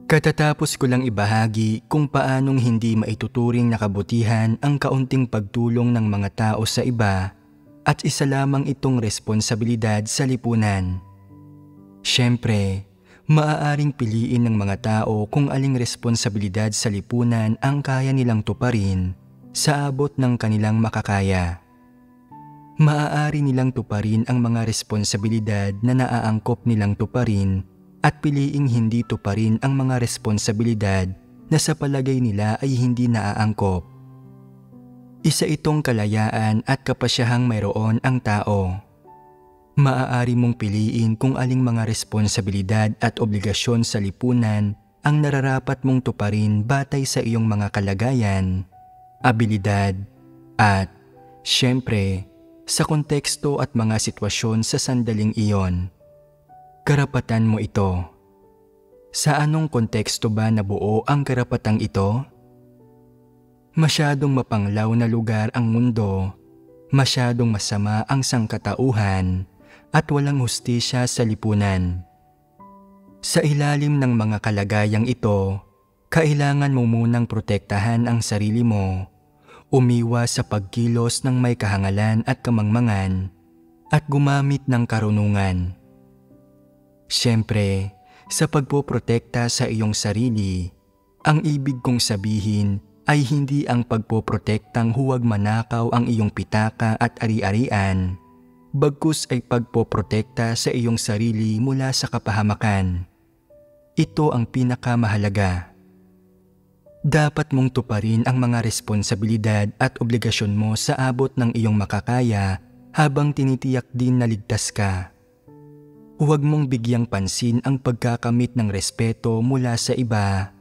Katatapos ko lang ibahagi kung paanong hindi maituturing na kabutihan ang kaunting pagtulong ng mga tao sa iba at isa lamang itong responsibilidad sa lipunan. Siyempre, maaaring piliin ng mga tao kung aling responsibilidad sa lipunan ang kaya nilang tuparin sa abot ng kanilang makakaya. Maaari nilang tuparin ang mga responsibilidad na naaangkop nilang tuparin at piliing hindi tuparin ang mga responsibilidad na sa palagay nila ay hindi naaangkop. Isa itong kalayaan at kapasyahang mayroon ang tao. Maaari mong piliin kung aling mga responsibilidad at obligasyon sa lipunan ang nararapat mong tuparin batay sa iyong mga kalagayan, abilidad, at, syempre, sa konteksto at mga sitwasyon sa sandaling iyon. Karapatan mo ito. Sa anong konteksto ba nabuo ang karapatang ito? Masyadong mapanglaw na lugar ang mundo, masyadong masama ang sangkatauhan, at walang hustisya sa lipunan. Sa ilalim ng mga kalagayang ito, kailangan mo munang protektahan ang sarili mo, umiwas sa pagkilos ng may kahangalan at kamangmangan, at gumamit ng karunungan. Siyempre, sa pagpoprotekta sa iyong sarili, ang ibig kong sabihin ay hindi ang pagpoprotektang huwag manakaw ang iyong pitaka at ari-arian, bagkus ay pagpoprotekta sa iyong sarili mula sa kapahamakan. Ito ang pinakamahalaga. Dapat mong tuparin ang mga responsibilidad at obligasyon mo sa abot ng iyong makakaya habang tinitiyak din na ligtas ka. Huwag mong bigyang pansin ang pagkakamit ng respeto mula sa iba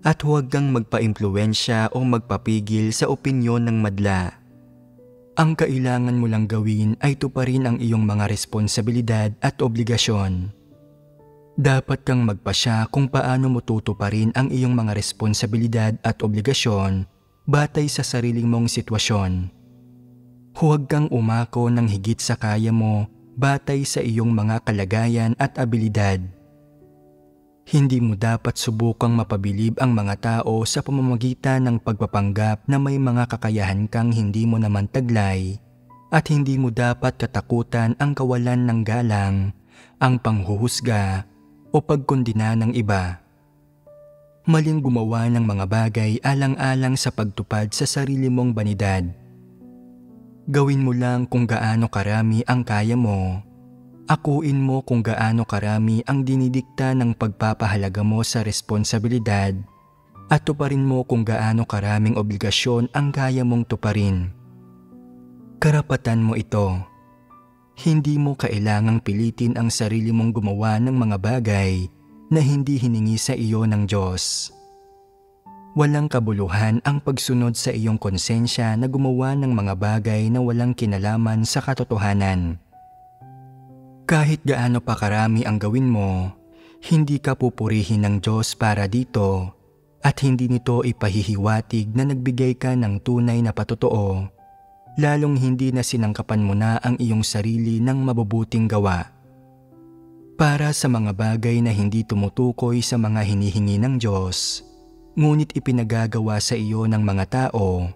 at huwag kang magpa-impluwensya o magpapigil sa opinyon ng madla. Ang kailangan mo lang gawin ay tuparin ang iyong mga responsibilidad at obligasyon. Dapat kang magpasya kung paano mo tutuparin ang iyong mga responsibilidad at obligasyon batay sa sariling mong sitwasyon. Huwag kang umako ng higit sa kaya mo batay sa iyong mga kalagayan at abilidad. Hindi mo dapat subukang mapabilib ang mga tao sa pamamagitan ng pagpapanggap na may mga kakayahan kang hindi mo naman taglay, at hindi mo dapat katakutan ang kawalan ng galang, ang panghuhusga, o pagkondina ng iba. Maling gumawa ng mga bagay alang-alang sa pagtupad sa sarili mong banidad. Gawin mo lang kung gaano karami ang kaya mo. Akuin mo kung gaano karami ang dinidikta ng pagpapahalaga mo sa responsibilidad at tuparin mo kung gaano karaming obligasyon ang kaya mong tuparin. Karapatan mo ito. Hindi mo kailangang pilitin ang sarili mong gumawa ng mga bagay na hindi hiningi sa iyo ng Diyos. Walang kabuluhan ang pagsunod sa iyong konsensya na gumawa ng mga bagay na walang kinalaman sa katotohanan. Kahit gaano pa karami ang gawin mo, hindi ka pupurihin ng Diyos para dito at hindi nito ipahihiwatig na nagbigay ka ng tunay na patotoo, lalong hindi na sinangkapan mo na ang iyong sarili ng mabubuting gawa. Para sa mga bagay na hindi tumutukoy sa mga hinihingi ng Diyos, ngunit ipinagagawa sa iyo ng mga tao,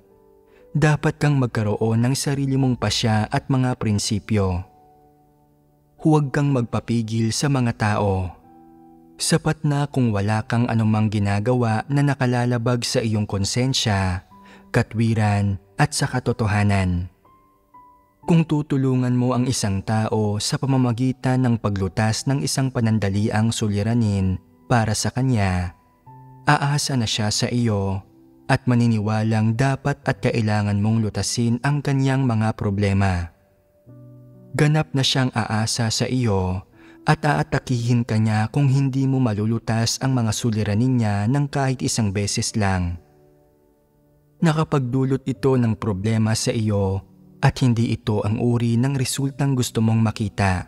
dapat kang magkaroon ng sarili mong pasya at mga prinsipyo. Huwag kang magpapigil sa mga tao. Sapat na kung wala kang anumang ginagawa na nakalalabag sa iyong konsensya, katwiran, at sa katotohanan. Kung tutulungan mo ang isang tao sa pamamagitan ng paglutas ng isang panandaliang suliranin para sa kanya, aasa na siya sa iyo at maniniwalang dapat at kailangan mong lutasin ang kanyang mga problema. Ganap na siyang aasa sa iyo at aatakihin ka niya kung hindi mo malulutas ang mga suliranin niya ng kahit isang beses lang. Nakapagdulot ito ng problema sa iyo at hindi ito ang uri ng resultang gusto mong makita.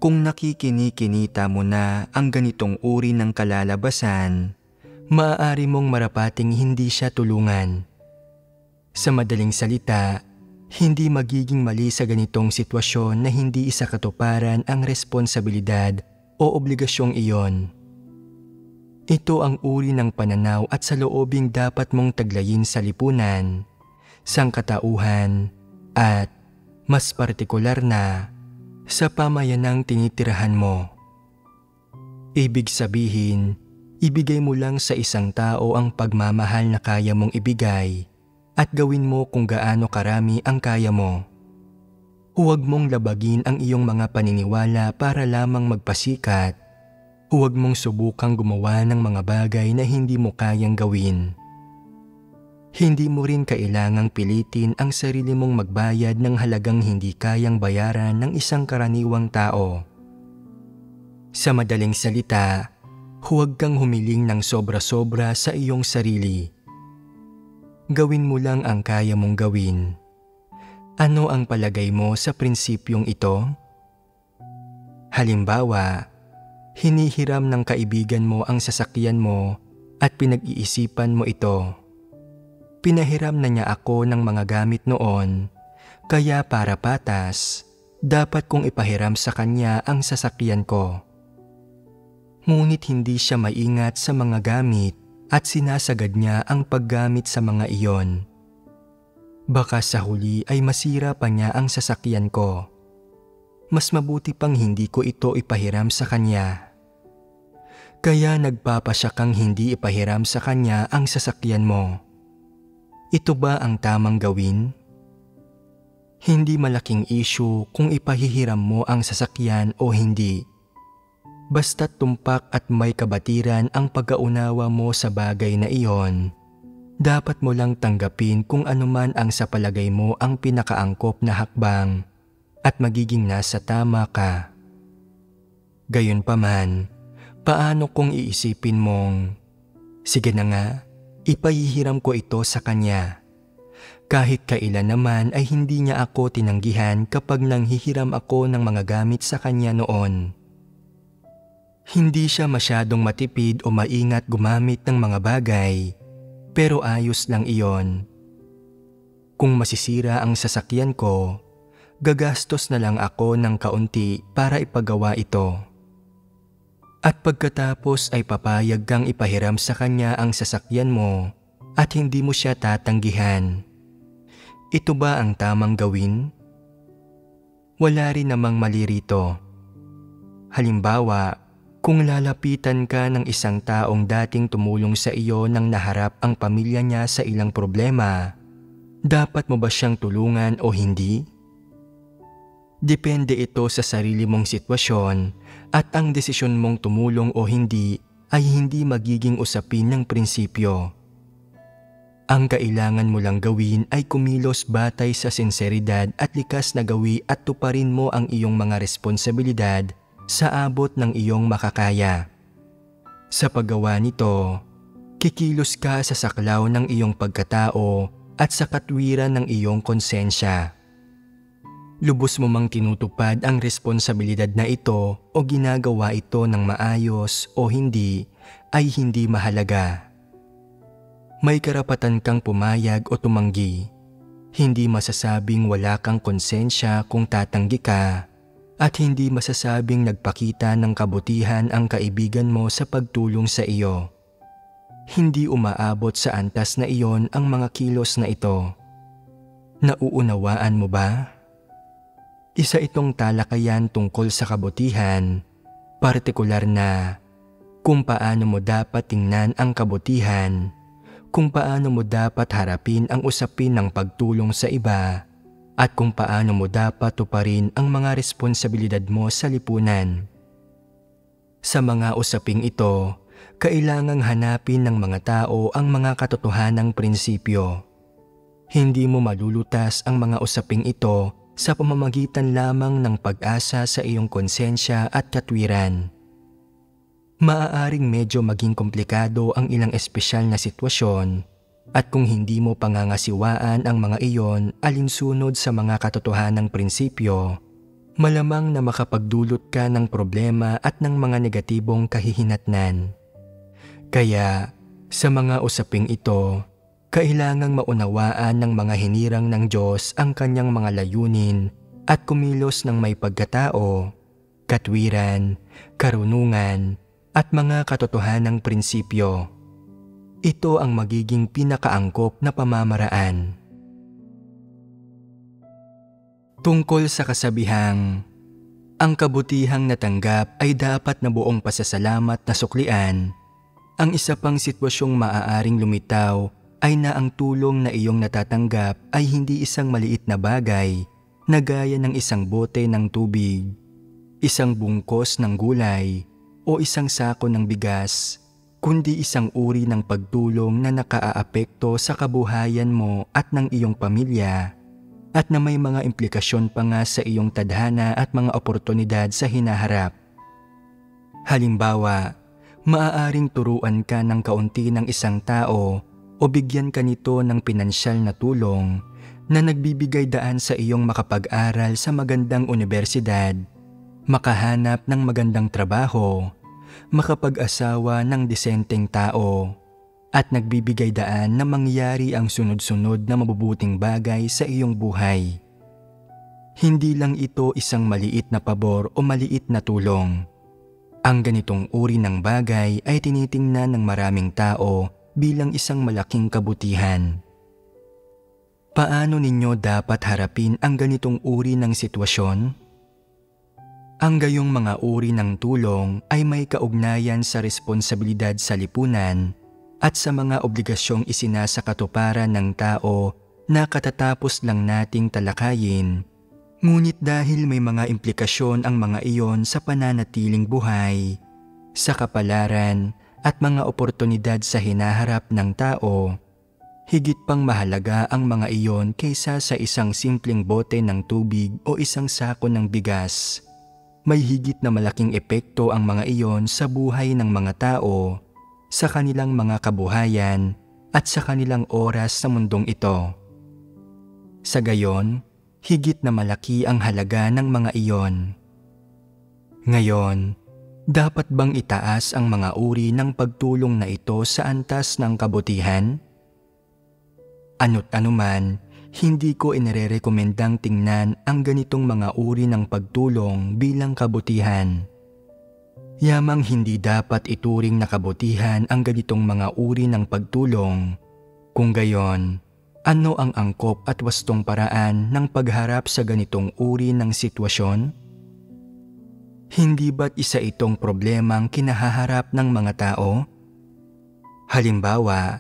Kung nakikini-kinita mo na ang ganitong uri ng kalalabasan, maaari mong marapating hindi siya tulungan. Sa madaling salita, hindi magiging mali sa ganitong sitwasyon na hindi isakatuparan ang responsibilidad o obligasyong iyon. Ito ang uri ng pananaw at saloobing dapat mong taglayin sa lipunan, sangkatauhan, at, mas partikular na, sa pamayanang tinitirahan mo. Ibig sabihin, ibigay mo lang sa isang tao ang pagmamahal na kaya mong ibigay at gawin mo kung gaano karami ang kaya mo. Huwag mong labagin ang iyong mga paniniwala para lamang magpasikat. Huwag mong subukang gumawa ng mga bagay na hindi mo kayang gawin. Hindi mo rin kailangang pilitin ang sarili mong magbayad ng halagang hindi kayang bayaran ng isang karaniwang tao. Sa madaling salita, huwag kang humiling ng sobra-sobra sa iyong sarili. Gawin mo lang ang kaya mong gawin. Ano ang palagay mo sa prinsipyong ito? Halimbawa, hinihiram ng kaibigan mo ang sasakyan mo at pinag-iisipan mo ito. Pinahiram na niya ako ng mga gamit noon, kaya para patas, dapat kong ipahiram sa kanya ang sasakyan ko. Ngunit hindi siya maingat sa mga gamit at sinasagad niya ang paggamit sa mga iyon. Baka sa huli ay masira pa niya ang sasakyan ko. Mas mabuti pang hindi ko ito ipahiram sa kanya. Kaya nagpapasya kang hindi ipahiram sa kanya ang sasakyan mo. Ito ba ang tamang gawin? Hindi malaking issue kung ipahihiram mo ang sasakyan o hindi. Basta't tumpak at may kabatiran ang pagkaunawa mo sa bagay na iyon, dapat mo lang tanggapin kung anuman ang sa palagay mo ang pinakaangkop na hakbang at magiging nasa tama ka. Gayunpaman, paano kung iisipin mong, sige na nga, ipahihiram ko ito sa kanya. Kahit kailan naman ay hindi niya ako tinanggihan kapag nanghihiram ako ng mga gamit sa kanya noon. Hindi siya masyadong matipid o maingat gumamit ng mga bagay, pero ayos lang iyon. Kung masisira ang sasakyan ko, gagastos na lang ako ng kaunti para ipagawa ito. At pagkatapos ay papayag kang ipahiram sa kanya ang sasakyan mo at hindi mo siya tatanggihan. Ito ba ang tamang gawin? Wala rin namang mali rito. Halimbawa, kung lalapitan ka ng isang taong dating tumulong sa iyo nang naharap ang pamilya niya sa ilang problema, dapat mo ba siyang tulungan o hindi? Depende ito sa sarili mong sitwasyon at ang desisyon mong tumulong o hindi ay hindi magiging usapin ng prinsipyo. Ang kailangan mo lang gawin ay kumilos batay sa sinseridad at likas na gawi at tuparin mo ang iyong mga responsibilidad sa abot ng iyong makakaya. Sa paggawa nito, kikilos ka sa saklaw ng iyong pagkatao at sa katwiran ng iyong konsensya. Lubos mo mang tinutupad ang responsibilidad na ito o ginagawa ito ng maayos o hindi ay hindi mahalaga. May karapatan kang pumayag o tumanggi. Hindi masasabing wala kang konsensya kung tatanggi ka. At hindi masasabing nagpakita ng kabutihan ang kaibigan mo sa pagtulong sa iyo. Hindi umaabot sa antas na iyon ang mga kilos na ito. Nauunawaan mo ba? Isa itong talakayan tungkol sa kabutihan, partikular na kung paano mo dapat tingnan ang kabutihan, kung paano mo dapat harapin ang usapin ng pagtulong sa iba, at kung paano mo dapat tuparin ang mga responsibilidad mo sa lipunan. Sa mga usaping ito, kailangang hanapin ng mga tao ang mga katotohanang prinsipyo. Hindi mo malulutas ang mga usaping ito sa pamamagitan lamang ng pag-asa sa iyong konsensya at katwiran. Maaaring medyo maging komplikado ang ilang espesyal na sitwasyon, at kung hindi mo pangangasiwaan ang mga iyon alinsunod sa mga katotohanang prinsipyo, malamang na makapagdulot ka ng problema at ng mga negatibong kahihinatnan. Kaya, sa mga usaping ito, kailangang maunawaan ng mga hinirang ng Diyos ang kanyang mga layunin at kumilos ng may pagkatao, katwiran, karunungan, at mga katotohanang prinsipyo. Ito ang magiging pinakaangkop na pamamaraan. Tungkol sa kasabihang, ang kabutihang natanggap ay dapat na buong pasasalamat na suklian. Ang isa pang sitwasyong maaaring lumitaw ay na ang tulong na iyong natatanggap ay hindi isang maliit na bagay na gaya ng isang bote ng tubig, isang bungkos ng gulay o isang sako ng bigas, kundi isang uri ng pagtulong na nakaaapekto sa kabuhayan mo at ng iyong pamilya at na may mga implikasyon pa nga sa iyong tadhana at mga oportunidad sa hinaharap. Halimbawa, maaaring turuan ka ng kaunti ng isang tao o bigyan ka nito ng pinansyal na tulong na nagbibigay daan sa iyong makapag-aral sa magandang universidad, makahanap ng magandang trabaho, makapag-asawa ng disenteng tao, at nagbibigay daan na mangyari ang sunod-sunod na mabubuting bagay sa iyong buhay. Hindi lang ito isang maliit na pabor o maliit na tulong. Ang ganitong uri ng bagay ay tinitingnan ng maraming tao bilang isang malaking kabutihan. Paano ninyo dapat harapin ang ganitong uri ng sitwasyon? Ang gayong mga uri ng tulong ay may kaugnayan sa responsibilidad sa lipunan at sa mga obligasyong isinasakatuparan ng tao na katatapos lang nating talakayin. Ngunit dahil may mga implikasyon ang mga iyon sa pananatiling buhay, sa kapalaran at mga oportunidad sa hinaharap ng tao, higit pang mahalaga ang mga iyon kaysa sa isang simpleng bote ng tubig o isang sako ng bigas. May higit na malaking epekto ang mga iyon sa buhay ng mga tao, sa kanilang mga kabuhayan at sa kanilang oras sa mundong ito. Sa gayon, higit na malaki ang halaga ng mga iyon. Ngayon, dapat bang itaas ang mga uri ng pagtulong na ito sa antas ng kabutihan? Ano't anuman, hindi ko inirerekomendang tingnan ang ganitong mga uri ng pagtulong bilang kabutihan. Yamang hindi dapat ituring na kabutihan ang ganitong mga uri ng pagtulong. Kung gayon, ano ang angkop at wastong paraan ng pagharap sa ganitong uri ng sitwasyon? Hindi ba't isa itong problemang kinahaharap ng mga tao? Halimbawa,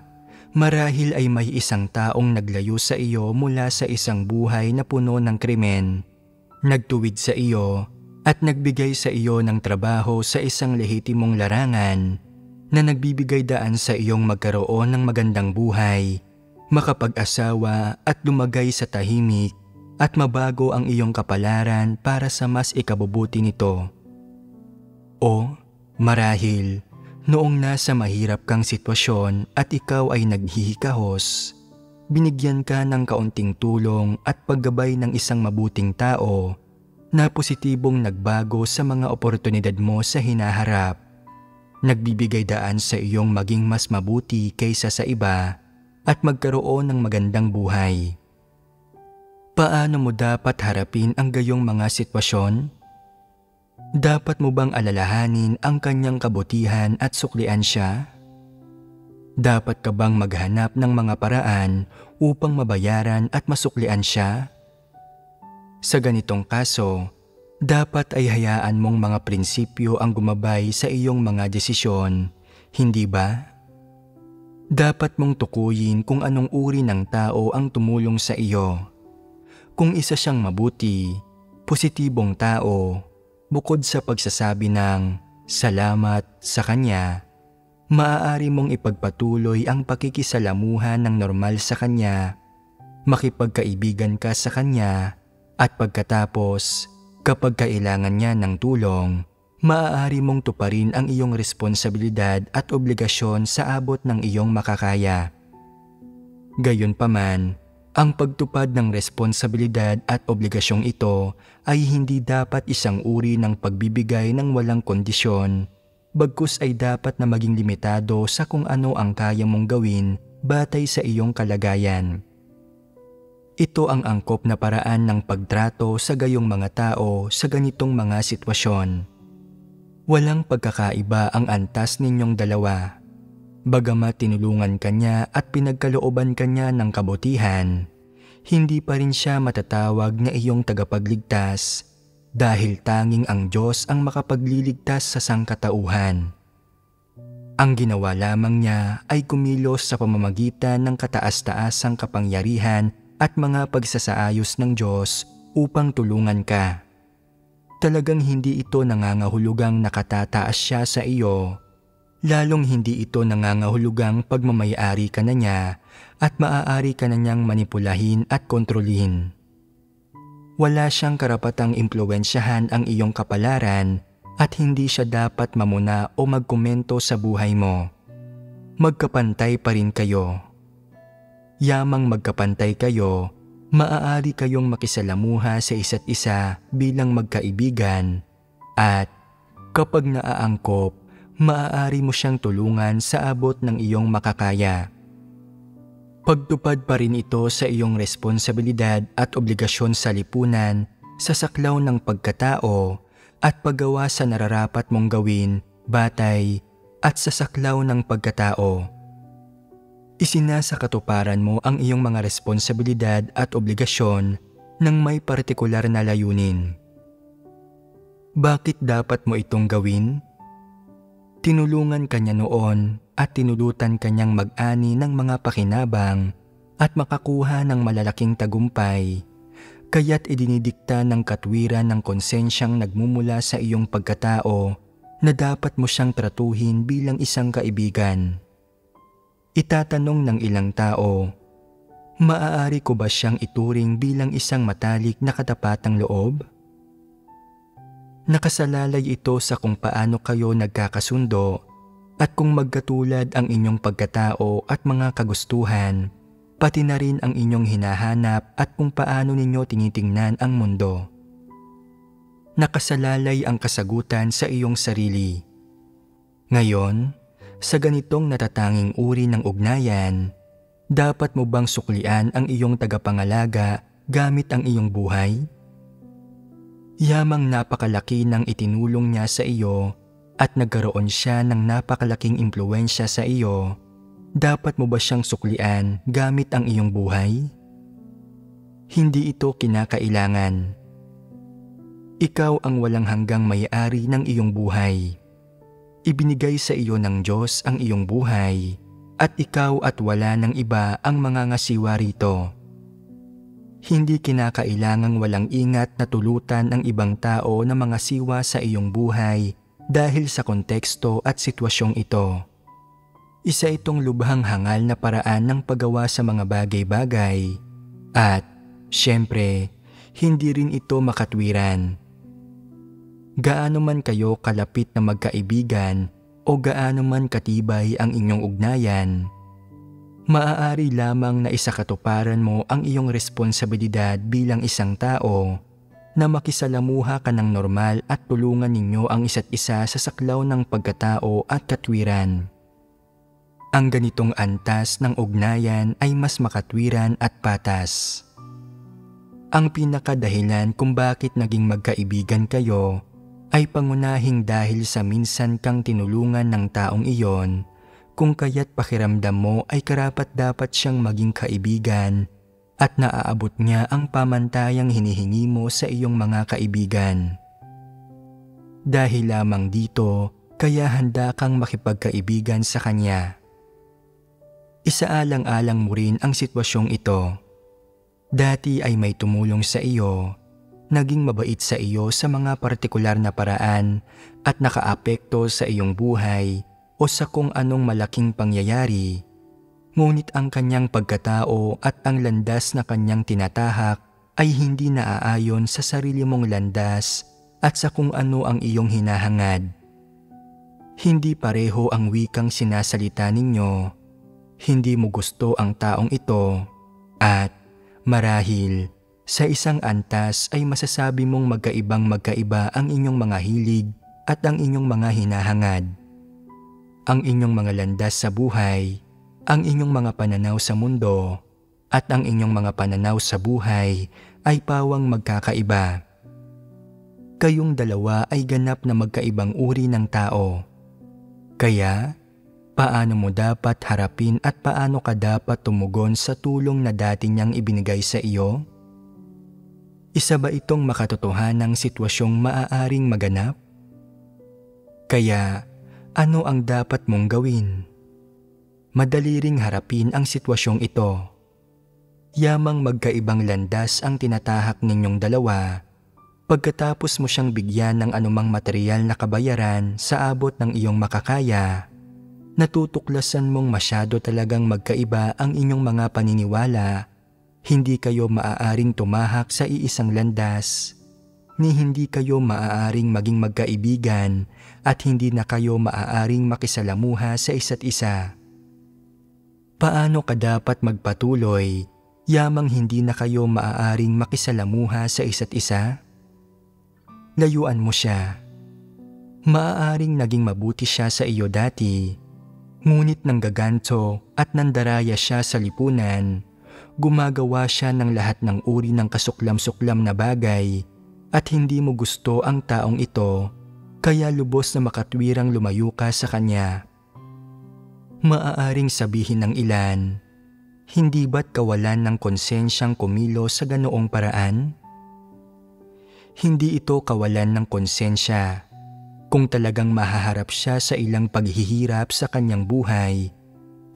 marahil ay may isang taong naglayo sa iyo mula sa isang buhay na puno ng krimen, nagtuwid sa iyo at nagbigay sa iyo ng trabaho sa isang lehitimong larangan na nagbibigay daan sa iyong magkaroon ng magandang buhay, makapag-asawa at lumagay sa tahimik at mabago ang iyong kapalaran para sa mas ikabubuti nito. O marahil, noong nasa mahirap kang sitwasyon at ikaw ay naghihikahos, binigyan ka ng kaunting tulong at paggabay ng isang mabuting tao na positibong nagbago sa mga oportunidad mo sa hinaharap, nagbibigay daan sa iyong maging mas mabuti kaysa sa iba at magkaroon ng magandang buhay. Paano mo dapat harapin ang gayong mga sitwasyon? Dapat mo bang alalahanin ang kanyang kabutihan at suklian siya? Dapat ka bang maghanap ng mga paraan upang mabayaran at masuklian siya? Sa ganitong kaso, dapat ay hayaan mong mga prinsipyo ang gumabay sa iyong mga desisyon, hindi ba? Dapat mong tukuyin kung anong uri ng tao ang tumulong sa iyo. Kung isa siyang mabuti, positibong tao, bukod sa pagsasabi ng salamat sa kanya, maaari mong ipagpatuloy ang pakikisalamuhan ng normal sa kanya, makipagkaibigan ka sa kanya, at pagkatapos, kapag kailangan niya ng tulong, maaari mong tuparin ang iyong responsibilidad at obligasyon sa abot ng iyong makakaya. Gayunpaman, ang pagtupad ng responsibilidad at obligasyong ito ay hindi dapat isang uri ng pagbibigay ng walang kondisyon, bagkus ay dapat na maging limitado sa kung ano ang kaya mong gawin batay sa iyong kalagayan. Ito ang angkop na paraan ng pagtrato sa gayong mga tao sa ganitong mga sitwasyon. Walang pagkakaiba ang antas ninyong dalawa. Bagamat tinulungan ka niya at pinagkalooban ka niya ng kabutihan, hindi pa rin siya matatawag na iyong tagapagligtas dahil tanging ang Diyos ang makapagliligtas sa sangkatauhan. Ang ginawa lamang niya ay kumilos sa pamamagitan ng kataas-taasang kapangyarihan at mga pagsasaayos ng Diyos upang tulungan ka. Talagang hindi ito nangangahulugang nakatataas siya sa iyo, lalong hindi ito nangangahulugang pagmamayari ka na niya at maaari ka na niyang manipulahin at kontrolin. Wala siyang karapatang impluwensyahan ang iyong kapalaran at hindi siya dapat mamuna o magkomento sa buhay mo. Magkapantay pa rin kayo. Yamang magkapantay kayo, maaari kayong makisalamuha sa isa't isa bilang magkaibigan at kapag naaangkop, maaari mo siyang tulungan sa abot ng iyong makakaya. Pagtupad pa rin ito sa iyong responsibilidad at obligasyon sa lipunan sa saklaw ng pagkatao at paggawa sa nararapat mong gawin, batay at sa saklaw ng pagkatao. Isinasa katuparan mo ang iyong mga responsibilidad at obligasyon ng may partikular na layunin. Bakit dapat mo itong gawin? Tinulungan ka niya noon at tinulutan ka niyang mag-ani ng mga pakinabang at makakuha ng malalaking tagumpay, kaya't idinidikta ng katwiran ng konsensyang nagmumula sa iyong pagkatao na dapat mo siyang tratuhin bilang isang kaibigan. Itatanong ng ilang tao, maaari ko ba siyang ituring bilang isang matalik na katapatang loob? Nakasalalay ito sa kung paano kayo nagkakasundo at kung magkatulad ang inyong pagkatao at mga kagustuhan, pati na rin ang inyong hinahanap at kung paano ninyo tinitingnan ang mundo. Nakasalalay ang kasagutan sa iyong sarili. Ngayon, sa ganitong natatanging uri ng ugnayan, dapat mo bang suklian ang iyong tagapangalaga gamit ang iyong buhay? Yamang napakalaki ng itinulong niya sa iyo at nagkaroon siya ng napakalaking impluwensya sa iyo, dapat mo ba siyang suklian gamit ang iyong buhay? Hindi ito kinakailangan. Ikaw ang walang hanggang may-ari ng iyong buhay. Ibinigay sa iyo ng Diyos ang iyong buhay at ikaw at wala ng iba ang mangangasiwa rito. Hindi kinakailangang walang ingat na tulutan ng ibang tao na mga siwa sa iyong buhay dahil sa konteksto at sitwasyong ito. Isa itong lubhang hangal na paraan ng paggawa sa mga bagay-bagay at, syempre, hindi rin ito makatwiran. Gaano man kayo kalapit na magkaibigan o gaano man katibay ang inyong ugnayan, maaari lamang na isakatuparan mo ang iyong responsibilidad bilang isang tao na makisalamuha ka ng normal at tulungan ninyo ang isa't isa sa saklaw ng pagkatao at katwiran. Ang ganitong antas ng ugnayan ay mas makatwiran at patas. Ang pinakadahilan kung bakit naging magkaibigan kayo ay pangunahing dahil sa minsan kang tinulungan ng taong iyon, kung kaya't pakiramdam mo ay karapat-dapat siyang maging kaibigan at naaabot niya ang pamantayang hinihingi mo sa iyong mga kaibigan. Dahil lamang dito, kaya handa kang makipagkaibigan sa kanya. Isaalang-alang mo rin ang sitwasyong ito. Dati ay may tumulong sa iyo, naging mabait sa iyo sa mga partikular na paraan at nakaapekto sa iyong buhay o sa kung anong malaking pangyayari, ngunit ang kanyang pagkatao at ang landas na kanyang tinatahak ay hindi naaayon sa sarili mong landas at sa kung ano ang iyong hinahangad. Hindi pareho ang wikang sinasalita ninyo, hindi mo gusto ang taong ito at marahil sa isang antas ay masasabi mong magkaiba ang inyong mga hilig at ang inyong mga hinahangad. Ang inyong mga landas sa buhay, ang inyong mga pananaw sa mundo, at ang inyong mga pananaw sa buhay ay pawang magkakaiba. Kayong dalawa ay ganap na magkaibang uri ng tao. Kaya, paano mo dapat harapin at paano ka dapat tumugon sa tulong na dati niyang ibinigay sa iyo? Isa ba itong makatotohanang sitwasyong maaaring maganap? Kaya, ano ang dapat mong gawin? Madali ring harapin ang sitwasyong ito. Yamang magkaibang landas ang tinatahak ninyong dalawa. Pagkatapos mo siyang bigyan ng anumang material na kabayaran sa abot ng iyong makakaya, natutuklasan mong masyado talagang magkaiba ang inyong mga paniniwala. Hindi kayo maaaring tumahak sa iisang landas, ni hindi kayo maaaring maging magkaibigan at hindi na kayo maaaring makisalamuha sa isa't isa. Paano ka dapat magpatuloy yamang hindi na kayo maaaring makisalamuha sa isa't isa? Layuan mo siya. Maaaring naging mabuti siya sa iyo dati, ngunit nanggaganto at nandaraya siya sa lipunan. Gumagawa siya ng lahat ng uri ng kasuklam-suklam na bagay at hindi mo gusto ang taong ito, kaya lubos na makatwirang lumayo ka sa kanya. Maaaring sabihin ng ilan, hindi ba't kawalan ng konsensyang kumilos sa ganoong paraan? Hindi ito kawalan ng konsensya. Kung talagang mahaharap siya sa ilang paghihirap sa kanyang buhay,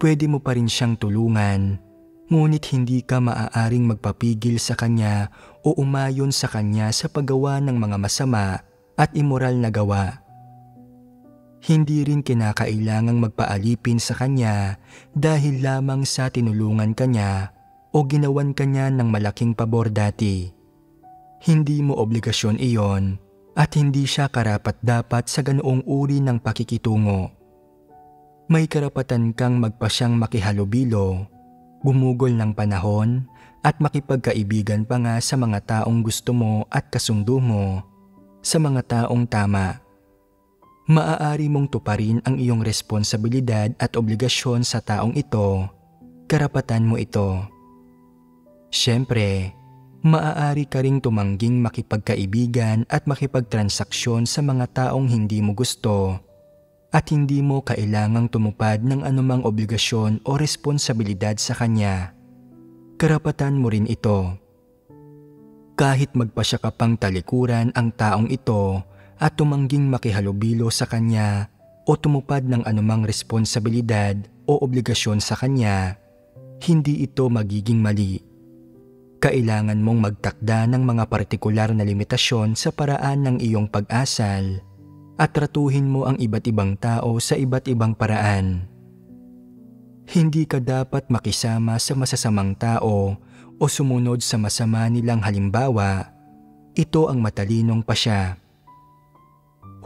pwede mo pa rin siyang tulungan, ngunit hindi ka maaaring magpapigil sa kanya o umayon sa kanya sa paggawa ng mga masama at immoral na gawa. Hindi rin kinakailangang magpaalipin sa kanya dahil lamang sa tinulungan kanya o ginawan kanya ng malaking pabor dati. Hindi mo obligasyon iyon at hindi siya karapat-dapat sa ganoong uri ng pakikitungo. May karapatan kang magpasyang makihalubilo, gumugol ng panahon at makipagkaibigan pa nga sa mga taong gusto mo at kasundo mo, sa mga taong tama. Maaari mong tuparin ang iyong responsibilidad at obligasyon sa taong ito, karapatan mo ito. Siyempre, maaari ka ring tumangging makipagkaibigan at makipagtransaksyon sa mga taong hindi mo gusto at hindi mo kailangang tumupad ng anumang obligasyon o responsibilidad sa kanya. Karapatan mo rin ito. Kahit magpasya ka pang talikuran ang taong ito at tumangging makihalubilo sa kanya o tumupad ng anumang responsibilidad o obligasyon sa kanya, hindi ito magiging mali. Kailangan mong magtakda ng mga partikular na limitasyon sa paraan ng iyong pag-asal at tratuhin mo ang iba't ibang tao sa iba't ibang paraan. Hindi ka dapat makisama sa masasamang tao o sumunod sa masama nilang halimbawa. Ito ang matalinong pasya.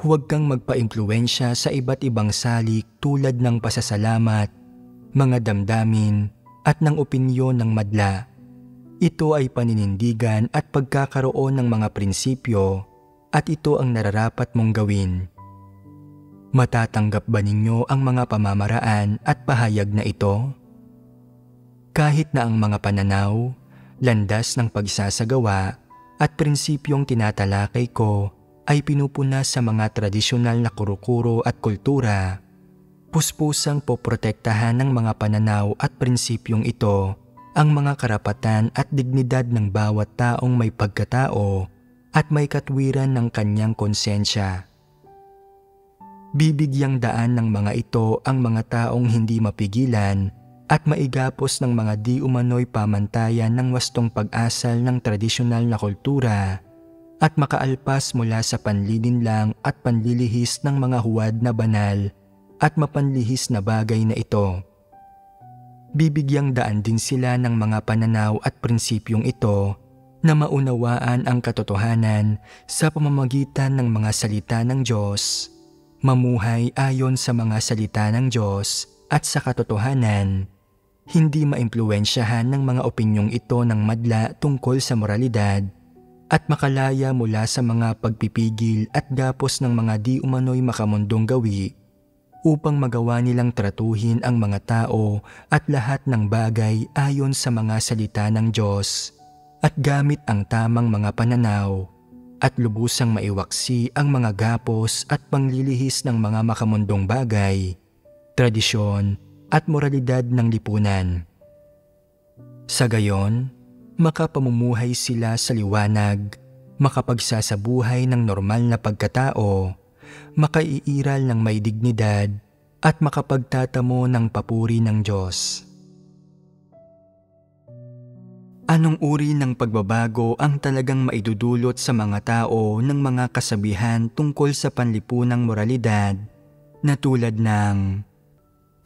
Huwag kang magpa-impluwensya sa iba't ibang salik tulad ng pasasalamat, mga damdamin at ng opinyon ng madla. Ito ay paninindigan at pagkakaroon ng mga prinsipyo at ito ang nararapat mong gawin. Matatanggap ba ninyo ang mga pamamaraan at pahayag na ito? Kahit na ang mga pananaw, landas ng pagsasagawa at prinsipyong tinatalakay ko ay pinupuna sa mga tradisyonal na kuro-kuro at kultura, puspusang poprotektahan ng mga pananaw at prinsipyong ito ang mga karapatan at dignidad ng bawat taong may pagkatao at may katwiran ng kanyang konsensya. Bibigyang daan ng mga ito ang mga taong hindi mapigilan at maigapos ng mga di umano'y pamantayan ng wastong pag-asal ng tradisyonal na kultura at makaalpas mula sa panlilinlang at panlilihis ng mga huwad na banal at mapanlihis na bagay na ito. Bibigyang daan din sila ng mga pananaw at prinsipyong ito na maunawaan ang katotohanan sa pamamagitan ng mga salita ng Diyos, mamuhay ayon sa mga salita ng Diyos at sa katotohanan, hindi maimpluwensyahan ng mga opinyong ito ng madla tungkol sa moralidad, at makalaya mula sa mga pagpipigil at gapos ng mga di umano'y makamundong gawi upang magawa nilang tratuhin ang mga tao at lahat ng bagay ayon sa mga salita ng Diyos at gamit ang tamang mga pananaw at lubusang maiwaksi ang mga gapos at panglilihis ng mga makamundong bagay, tradisyon at moralidad ng lipunan. Sa gayon, makapamumuhay sila sa liwanag, makapagsasabuhay ng normal na pagkatao, makaiiral ng may dignidad at makapagtatamo ng papuri ng Diyos. Anong uri ng pagbabago ang talagang maidudulot sa mga tao ng mga kasabihan tungkol sa panlipunang moralidad na tulad ng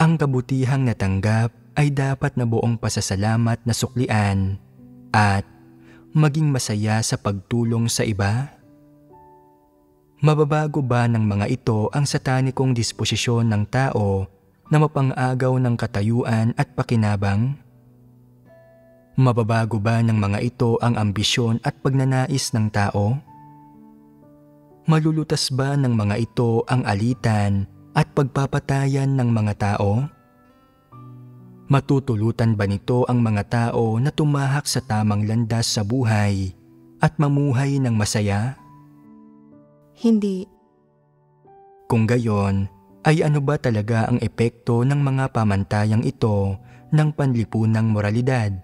ang kabutihang natanggap ay dapat na buong pasasalamat na suklian at maging masaya sa pagtulong sa iba? Mababago ba ng mga ito ang satanikong disposisyon ng tao na mapang-agaw ng katayuan at pakinabang? Mababago ba ng mga ito ang ambisyon at pagnanais ng tao? Malulutas ba ng mga ito ang alitan at pagpapatayan ng mga tao? Matutulutan ba nito ang mga tao na tumahak sa tamang landas sa buhay at mamuhay ng masaya? Hindi. Kung gayon, ay ano ba talaga ang epekto ng mga pamantayang ito ng panlipunang moralidad?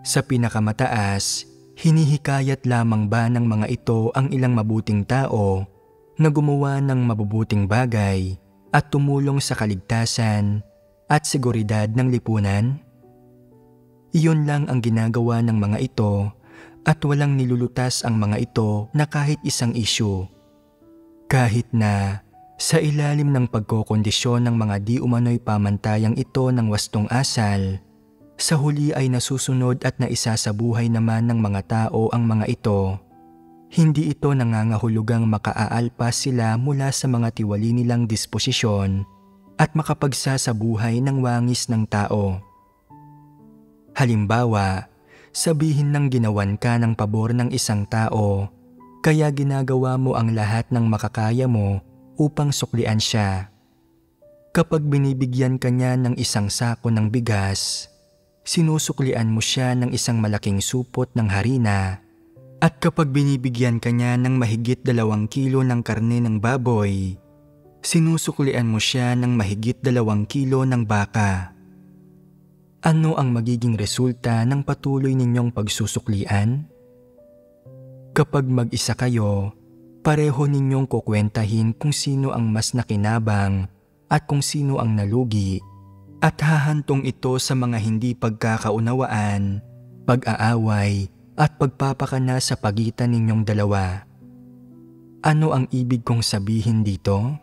Sa pinakamataas, hinihikayat lamang ba ng mga ito ang ilang mabuting tao na gumawa ng mabubuting bagay at tumulong sa kaligtasan at seguridad ng lipunan? Iyon lang ang ginagawa ng mga ito at walang nilulutas ang mga ito na kahit isang isyu. Kahit na sa ilalim ng pagkokondisyon ng mga di umano'y pamantayang ito ng wastong asal, sa huli ay nasusunod at naisasabuhay naman ng mga tao ang mga ito. Hindi ito nangangahulugang makaaalpas sila mula sa mga tiwali nilang disposisyon at makapagsasabuhay ng wangis ng tao. Halimbawa, sabihin ng ginawan ka ng pabor ng isang tao, kaya ginagawa mo ang lahat ng makakaya mo upang suklian siya. Kapag binibigyan ka niya ng isang sako ng bigas, sinusuklian mo siya ng isang malaking supot ng harina. At kapag binibigyan ka niya ng mahigit 2 kilo ng karne ng baboy, sinusuklian mo siya ng mahigit 2 kilo ng baka. Ano ang magiging resulta ng patuloy ninyong pagsusuklian? Kapag mag-isa kayo, pareho ninyong kukwentahin kung sino ang mas nakinabang at kung sino ang nalugi, at hahantong ito sa mga hindi pagkakaunawaan, pag-aaway at pagpapakana sa pagitan ninyong dalawa. Ano ang ibig kong sabihin dito?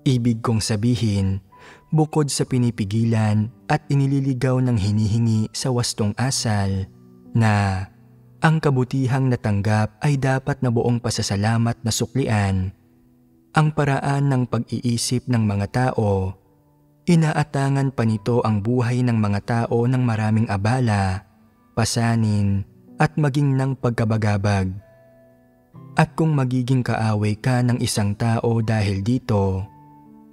Ibig kong sabihin, bukod sa pinipigilan at inililigaw ng hinihingi sa wastong asal na ang kabutihang natanggap ay dapat na buong pasasalamat na suklian, ang paraan ng pag-iisip ng mga tao, inaatangan pa nito ang buhay ng mga tao ng maraming abala, pasanin at maging ng pagkabagabag. At kung magiging kaaway ka ng isang tao dahil dito,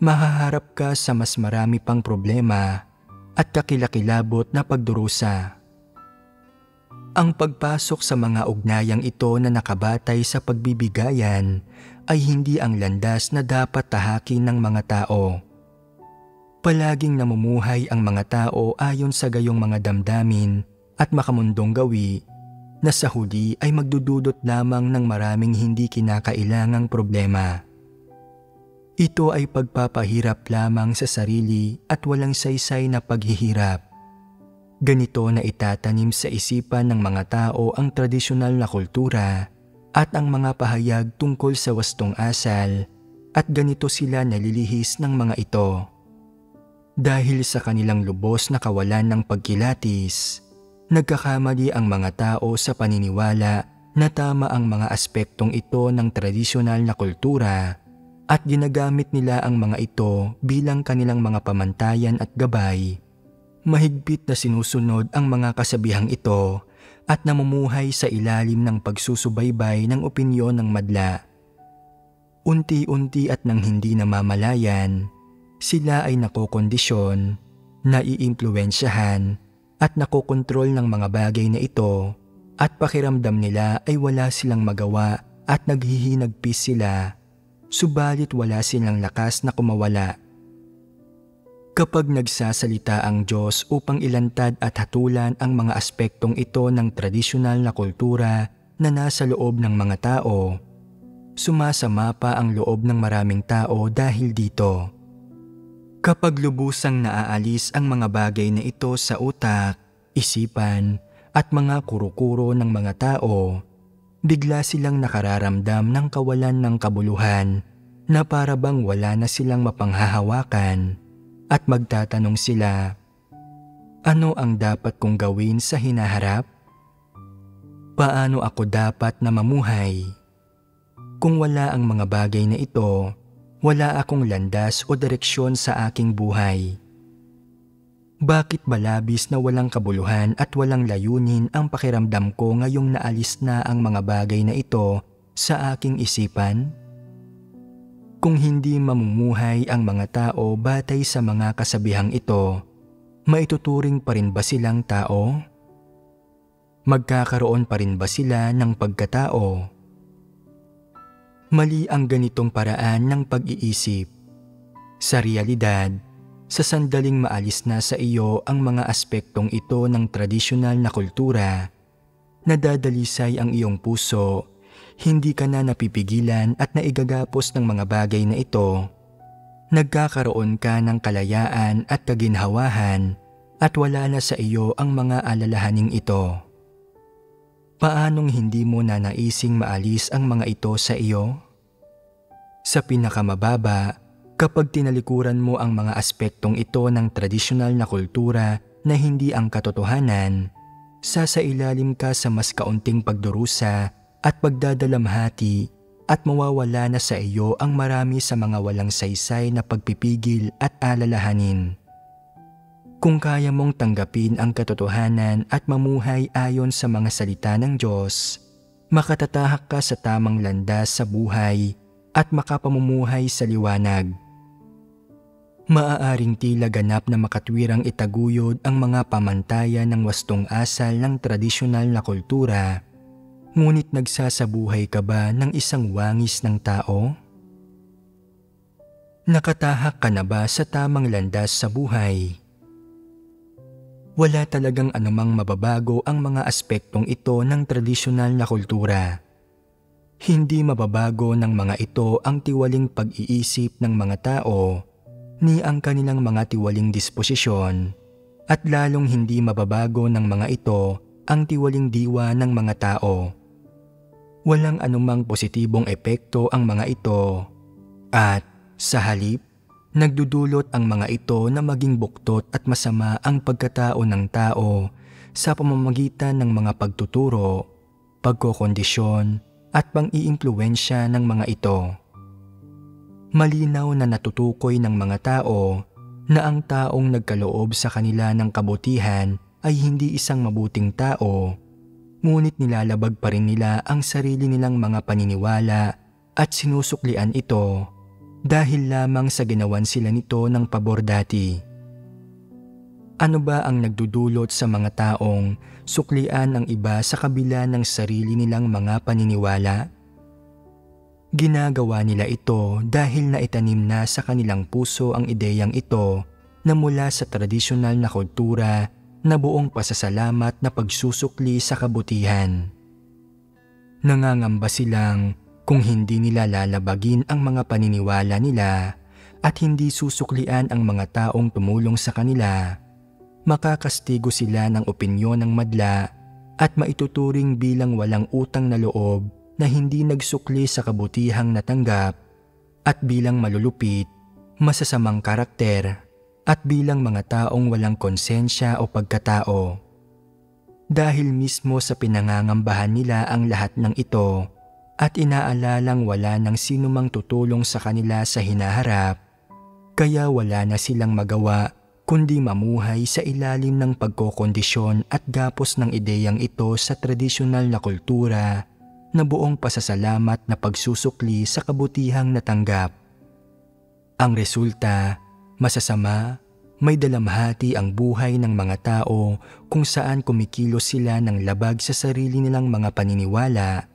mahaharap ka sa mas marami pang problema at kakilakilabot na pagdurusa. Ang pagpasok sa mga ugnayang ito na nakabatay sa pagbibigayan ay hindi ang landas na dapat tahakin ng mga tao. Palaging namumuhay ang mga tao ayon sa gayong mga damdamin at makamundong gawi na sa huli ay magdudulot lamang ng maraming hindi kinakailangang problema. Ito ay pagpapahirap lamang sa sarili at walang saysay na paghihirap. Ganito na itatanim sa isipan ng mga tao ang tradisyonal na kultura at ang mga pahayag tungkol sa wastong asal, at ganito sila nalilihis ng mga ito. Dahil sa kanilang lubos na kawalan ng pagkilatis, nagkakamali ang mga tao sa paniniwala na tama ang mga aspektong ito ng tradisyonal na kultura at ginagamit nila ang mga ito bilang kanilang mga pamantayan at gabay. Mahigpit na sinusunod ang mga kasabihang ito at namumuhay sa ilalim ng pagsusubaybay ng opinyon ng madla. Unti-unti at nang hindi namamalayan, sila ay nakokondisyon, naiimpluwensyahan at nakokontrol ng mga bagay na ito, at pakiramdam nila ay wala silang magawa at naghihinagpis sila, subalit wala silang lakas na kumawala. Kapag nagsasalita ang Diyos upang ilantad at hatulan ang mga aspektong ito ng tradisyonal na kultura na nasa loob ng mga tao, sumasama pa ang loob ng maraming tao dahil dito. Kapag lubusang naaalis ang mga bagay na ito sa utak, isipan at mga kuro-kuro ng mga tao, bigla silang nakararamdam ng kawalan ng kabuluhan na para bang wala na silang mapanghahawakan at magtatanong sila, ano ang dapat kong gawin sa hinaharap? Paano ako dapat na mamuhay? Kung wala ang mga bagay na ito, wala akong landas o direksyon sa aking buhay. Bakit ba labis na walang kabuluhan at walang layunin ang pakiramdam ko ngayong naalis na ang mga bagay na ito sa aking isipan? Kung hindi mamumuhay ang mga tao batay sa mga kasabihang ito, maituturing pa rin ba silang tao? Magkakaroon pa rin ba sila ng pagkatao? Mali ang ganitong paraan ng pag-iisip. Sa realidad, sa sandaling maalis na sa iyo ang mga aspektong ito ng tradisyonal na kultura, nadadalisay ang iyong puso, hindi ka na napipigilan at naigagapos ng mga bagay na ito. Nagkakaroon ka ng kalayaan at kaginhawahan at wala na sa iyo ang mga alalahaning ito. Paanong hindi mo na naising maalis ang mga ito sa iyo? Sa pinakamababa, kapag tinalikuran mo ang mga aspektong ito ng tradisyonal na kultura na hindi ang katotohanan, sasailalim ka sa mas kaunting pagdurusa at pagdadalamhati at mawawala na sa iyo ang marami sa mga walang saysay na pagpipigil at alalahanin. Kung kaya mong tanggapin ang katotohanan at mamuhay ayon sa mga salita ng Diyos, makatatahak ka sa tamang landas sa buhay at makapamumuhay sa liwanag. Maaaring tila ganap na makatwirang itaguyod ang mga pamantayan ng wastong asal ng tradisyonal na kultura, ngunit nagsasabuhay ka ba ng isang wangis ng tao? Nakatahak ka na ba sa tamang landas sa buhay? Wala talagang anumang mababago ang mga aspektong ito ng tradisyonal na kultura. Hindi mababago ng mga ito ang tiwaling pag-iisip ng mga tao ni ang kanilang mga tiwaling disposisyon, at lalong hindi mababago ng mga ito ang tiwaling diwa ng mga tao. Walang anumang positibong epekto ang mga ito, at sa halip, nagdudulot ang mga ito na maging buktot at masama ang pagkatao ng tao sa pamamagitan ng mga pagtuturo, pagkokondisyon at pang-iimpluwensya ng mga ito. Malinaw na natutukoy ng mga tao na ang taong nagkaloob sa kanila ng kabutihan ay hindi isang mabuting tao, ngunit nilalabag pa rin nila ang sarili nilang mga paniniwala at sinusuklian ito dahil lamang sa ginawan sila nito ng pabor dati. Ano ba ang nagdudulot sa mga taong suklian ang iba sa kabila ng sarili nilang mga paniniwala? Ginagawa nila ito dahil naitanim na sa kanilang puso ang ideyang ito na mula sa tradisyonal na kultura na buong pasasalamat na pagsusukli sa kabutihan. Nangangamba silang kung hindi nila lalabagin ang mga paniniwala nila at hindi susuklian ang mga taong tumulong sa kanila, makakastigo sila ng opinyon ng madla at maituturing bilang walang utang na loob na hindi nagsukli sa kabutihang natanggap at bilang malulupit, masasamang karakter at bilang mga taong walang konsensya o pagkatao. Dahil mismo sa pinangangambahan nila ang lahat ng ito at inaalalang wala ng sinumang tutulong sa kanila sa hinaharap, kaya wala na silang magawa kundi mamuhay sa ilalim ng pagkokondisyon at gapos ng ideyang ito sa tradisyonal na kultura na buong pasasalamat na pagsusukli sa kabutihang natanggap. Ang resulta, masasama, may dalamhati ang buhay ng mga tao kung saan kumikilos sila ng labag sa sarili nilang mga paniniwala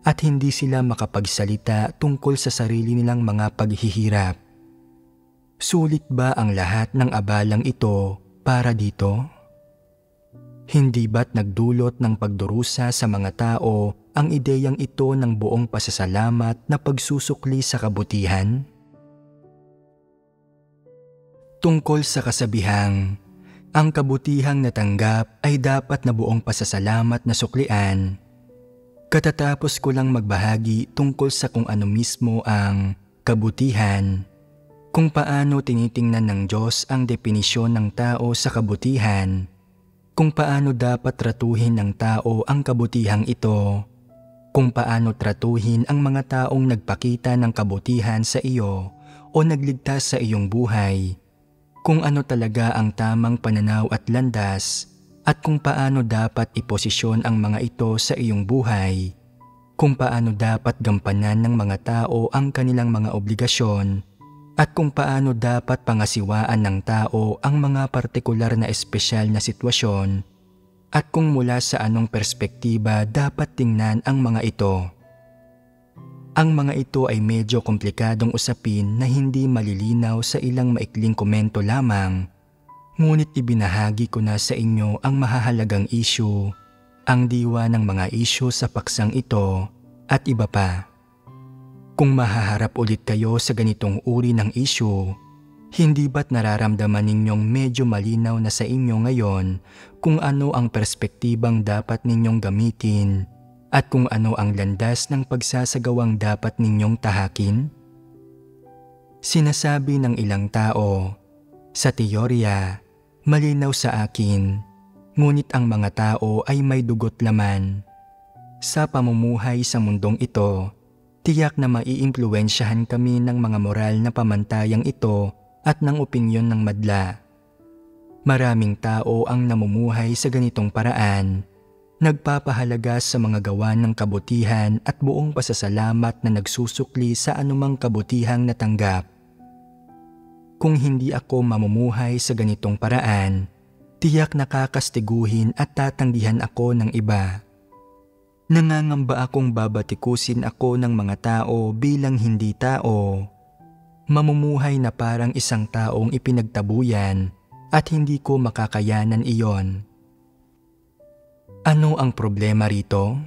at hindi sila makapagsalita tungkol sa sarili nilang mga paghihirap. Sulit ba ang lahat ng abalang ito para dito? Hindi ba't nagdulot ng pagdurusa sa mga tao ang ideyang ito ng buong pasasalamat na pagsusukli sa kabutihan? Tungkol sa kasabihang, Ang kabutihang natanggap ay dapat na buong pasasalamat na suklian. Katatapos ko lang magbahagi tungkol sa kung ano mismo ang kabutihan, kung paano tinitingnan ng Diyos ang definisyon ng tao sa kabutihan, kung paano dapat tratuhin ng tao ang kabutihang ito, kung paano tratuhin ang mga taong nagpakita ng kabutihan sa iyo o nagligtas sa iyong buhay, kung ano talaga ang tamang pananaw at landas, at kung paano dapat iposisyon ang mga ito sa iyong buhay, kung paano dapat gampanan ng mga tao ang kanilang mga obligasyon, at kung paano dapat pangasiwaan ng tao ang mga partikular na espesyal na sitwasyon, at kung mula sa anong perspektiba dapat tingnan ang mga ito. Ang mga ito ay medyo komplikadong usapin na hindi malilinaw sa ilang maikling komento lamang, ngunit ibinahagi ko na sa inyo ang mahahalagang issue, ang diwa ng mga issue sa paksang ito, at iba pa. Kung mahaharap ulit kayo sa ganitong uri ng issue, hindi ba't nararamdaman ninyong medyo malinaw na sa inyo ngayon kung ano ang perspektibang dapat ninyong gamitin at kung ano ang landas ng pagsasagawang dapat ninyong tahakin? Sinasabi ng ilang tao, sa teorya, malinaw sa akin, ngunit ang mga tao ay may dugot laman. Sa pamumuhay sa mundong ito, tiyak na maiimpluwensyahan kami ng mga moral na pamantayang ito at ng opinyon ng madla. Maraming tao ang namumuhay sa ganitong paraan, nagpapahalaga sa mga gawa ng kabutihan at buong pasasalamat na nagsusukli sa anumang kabutihang natanggap. Kung hindi ako mamumuhay sa ganitong paraan, tiyak nakakastiguhin at tatanggihan ako ng iba. Nangangamba akong babatikusin ako ng mga tao bilang hindi tao. Mamumuhay na parang isang taong ipinagtabuyan at hindi ko makakayanan iyon. Ano ang problema rito?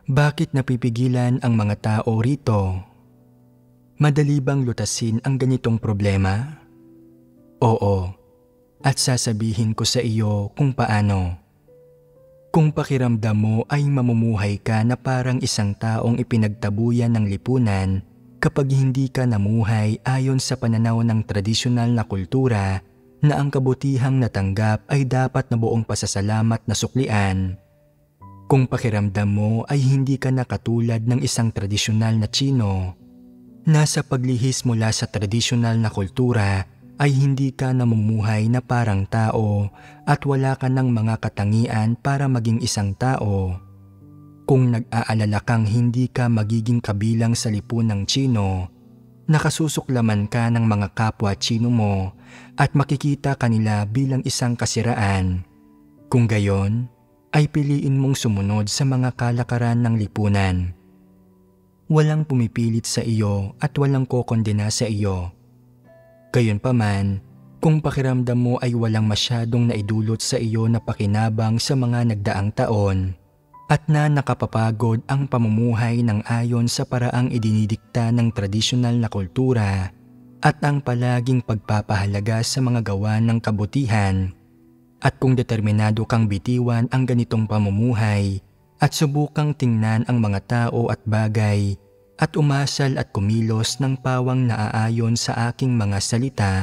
Bakit napipigilan ang mga tao rito? Madali bang lutasin ang ganitong problema? Oo, at sasabihin ko sa iyo kung paano. Kung pakiramdam mo ay mamumuhay ka na parang isang taong ipinagtabuyan ng lipunan kapag hindi ka namuhay ayon sa pananaw ng tradisyonal na kultura na ang kabutihang natanggap ay dapat na buong pasasalamat na suklian. Kung pakiramdam mo ay hindi ka na katulad ng isang tradisyonal na Tsino, nasa paglihis mula sa tradisyonal na kultura ay hindi ka namumuhay na parang tao at wala ka ng mga katangian para maging isang tao. Kung nag-aalala kang hindi ka magiging kabilang sa lipunang Tsino, nakasusuklaman ka ng mga kapwa Tsino mo at makikita kanila bilang isang kasiraan. Kung gayon, ay piliin mong sumunod sa mga kalakaran ng lipunan. Walang pumipilit sa iyo at walang kokondena sa iyo. Gayunpaman, kung pakiramdam mo ay walang masyadong naidulot sa iyo na pakinabang sa mga nagdaang taon, at na nakapapagod ang pamumuhay ng ayon sa paraang idinidikta ng tradisyonal na kultura at ang palaging pagpapahalaga sa mga gawa ng kabutihan, at kung determinado kang bitiwan ang ganitong pamumuhay at subukang tingnan ang mga tao at bagay at umasal at kumilos ng pawang naaayon sa aking mga salita,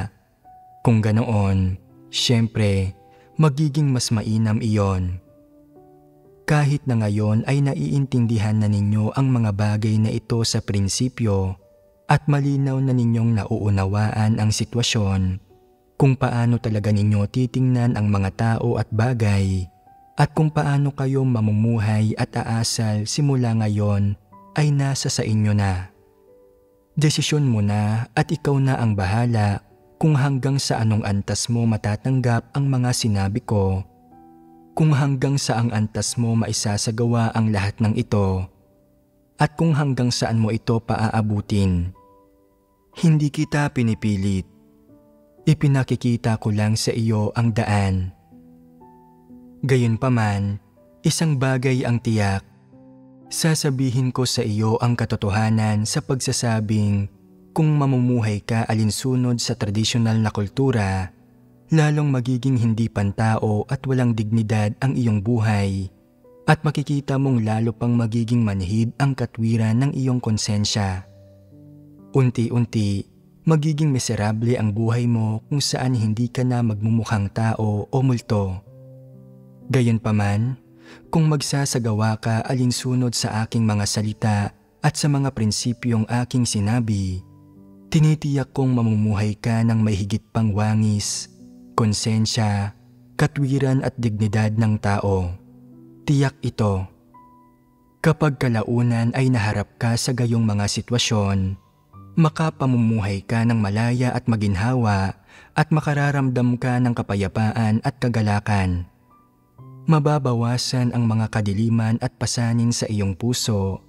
kung ganoon, syempre, magiging mas mainam iyon. Kahit na ngayon ay naiintindihan na ninyo ang mga bagay na ito sa prinsipyo at malinaw na ninyong nauunawaan ang sitwasyon, kung paano talaga ninyo titingnan ang mga tao at bagay, at kung paano kayo mamumuhay at aasal simula ngayon ay nasa sa inyo na. Desisyon mo na at ikaw na ang bahala kung hanggang sa anong antas mo matatanggap ang mga sinabi ko, kung hanggang saang antas mo maisasagawa ang lahat ng ito, at kung hanggang saan mo ito paaabutin. Hindi kita pinipilit. Ipinakikita ko lang sa iyo ang daan. Gayunpaman, isang bagay ang tiyak. Sasabihin ko sa iyo ang katotohanan sa pagsasabing kung mamumuhay ka alinsunod sa tradisyonal na kultura, lalong magiging hindi pantao at walang dignidad ang iyong buhay at makikita mong lalo pang magiging manhid ang katwiran ng iyong konsensya. Unti-unti, magiging miserable ang buhay mo kung saan hindi ka na magmumukhang tao o multo. Gayunpaman, kung magsasagawa ka alinsunod sa aking mga salita at sa mga prinsipyong aking sinabi, tinitiyak kong mamumuhay ka ng may higit pang wangis, konsensya, katwiran at dignidad ng tao. Tiyak ito. Kapag kalaunan ay naharap ka sa gayong mga sitwasyon, makapamumuhay ka ng malaya at maginhawa at makararamdam ka ng kapayapaan at kagalakan. Mababawasan ang mga kadiliman at pasanin sa iyong puso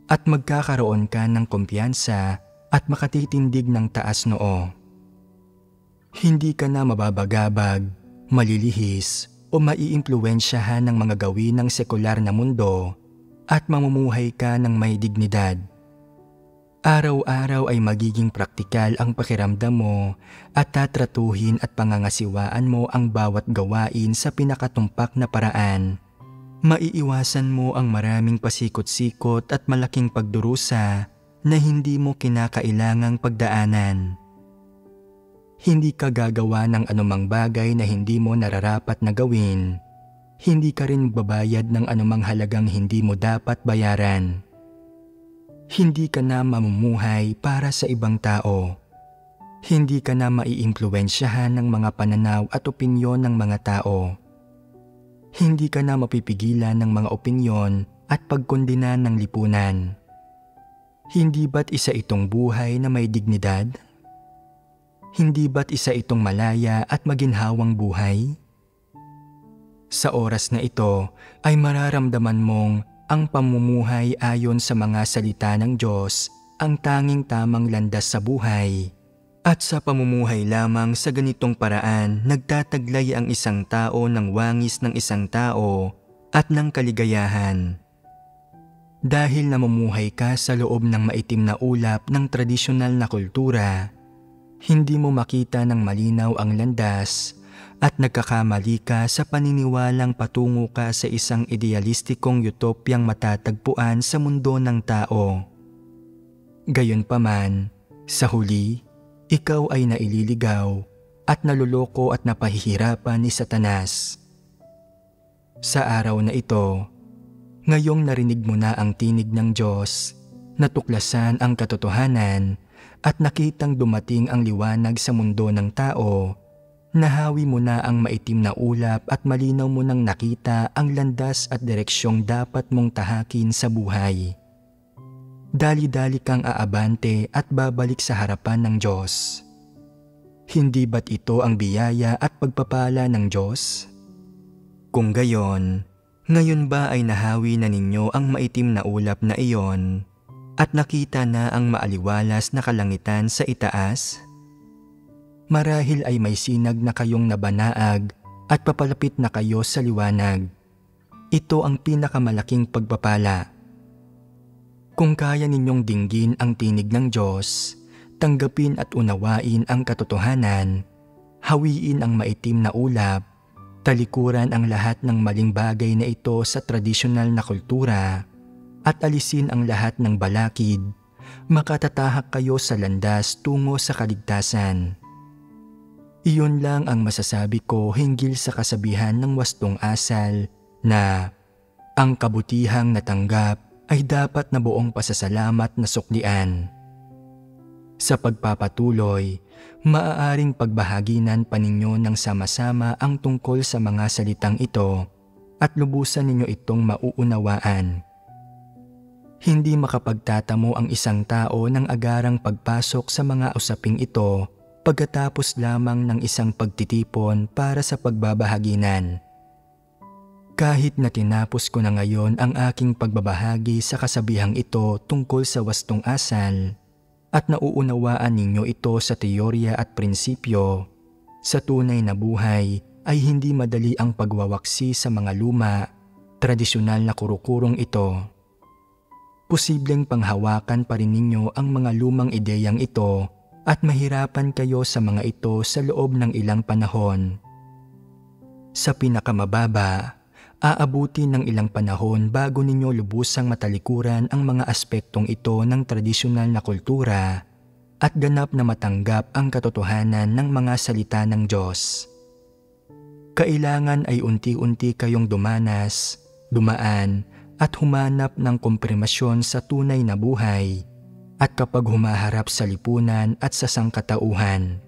at magkakaroon ka ng kumpiyansa at makatitindig ng taas noo. Hindi ka na mababagabag, malilihis o maiimpluwensyahan ng mga gawin ng sekular na mundo at mamumuhay ka ng may dignidad. Araw-araw ay magiging praktikal ang pakiramdam mo at tatratuhin at pangangasiwaan mo ang bawat gawain sa pinakatumpak na paraan. Maiiwasan mo ang maraming pasikot-sikot at malaking pagdurusa na hindi mo kinakailangang pagdaanan. Hindi ka gagawa ng anumang bagay na hindi mo nararapat na gawin. Hindi ka rin magbabayad ng anumang halagang hindi mo dapat bayaran. Hindi ka na mamumuhay para sa ibang tao. Hindi ka na maiimpluwensyahan ng mga pananaw at opinyon ng mga tao. Hindi ka na mapipigilan ng mga opinyon at pagkondena ng lipunan. Hindi ba't isa itong buhay na may dignidad? Hindi ba't isa itong malaya at maginhawang buhay? Sa oras na ito ay mararamdaman mong ang pamumuhay ayon sa mga salita ng Diyos ang tanging tamang landas sa buhay. At sa pamumuhay lamang sa ganitong paraan nagtataglay ang isang tao ng wangis ng isang tao at ng kaligayahan. Dahil namumuhay ka sa loob ng maitim na ulap ng tradisyonal na kultura, hindi mo makita ng malinaw ang landas at nagkakamali ka sa paniniwalang patungo ka sa isang idealistikong utopyang matatagpuan sa mundo ng tao. Gayunpaman, sa huli, ikaw ay naililigaw at naluloko at napahihirapan ni Satanas. Sa araw na ito, ngayong narinig mo na ang tinig ng Diyos, natuklasan ang katotohanan at nakitang dumating ang liwanag sa mundo ng tao, nahawi mo na ang maitim na ulap at malinaw mo nang nakita ang landas at direksyong dapat mong tahakin sa buhay. Dali-dali kang aabante at babalik sa harapan ng Diyos. Hindi ba't ito ang biyaya at pagpapala ng Diyos? Kung gayon, ngayon ba ay nahawi na ninyo ang maitim na ulap na iyon at nakita na ang maaliwalas na kalangitan sa itaas? Marahil ay may sinag na kayong nabanaag at papalapit na kayo sa liwanag. Ito ang pinakamalaking pagpapala. Kung kaya ninyong dinggin ang tinig ng Diyos, tanggapin at unawain ang katotohanan, hawiin ang maitim na ulap, talikuran ang lahat ng maling bagay na ito sa tradisyonal na kultura, at alisin ang lahat ng balakid, makatatahak kayo sa landas tungo sa kaligtasan. Iyon lang ang masasabi ko hinggil sa kasabihan ng wastong asal na ang kabutihang natanggap ay dapat na buong pasasalamat na suklian. Sa pagpapatuloy, maaaring pagbahaginan pa ninyo ng sama-sama ang tungkol sa mga salitang ito at lubusan ninyo itong mauunawaan. Hindi makapagtatamo ang isang tao ng agarang pagpasok sa mga usaping ito pagkatapos lamang ng isang pagtitipon para sa pagbabahaginan. Kahit na tinapos ko na ngayon ang aking pagbabahagi sa kasabihang ito tungkol sa wastong asal at nauunawaan ninyo ito sa teorya at prinsipyo, sa tunay na buhay ay hindi madali ang pagwawaksi sa mga luma, tradisyonal na kurukurong ito. Posibleng panghawakan pa rin ninyo ang mga lumang ideyang ito at mahirapan kayo sa mga ito sa loob ng ilang panahon. Sa pinakamababa, aabuti ng ilang panahon bago ninyo lubusang matalikuran ang mga aspektong ito ng tradisyonal na kultura at ganap na matanggap ang katotohanan ng mga salita ng Diyos. Kailangan ay unti-unti kayong dumaan at humanap ng kumpirmasyon sa tunay na buhay at kapag humaharap sa lipunan at sa sangkatauhan.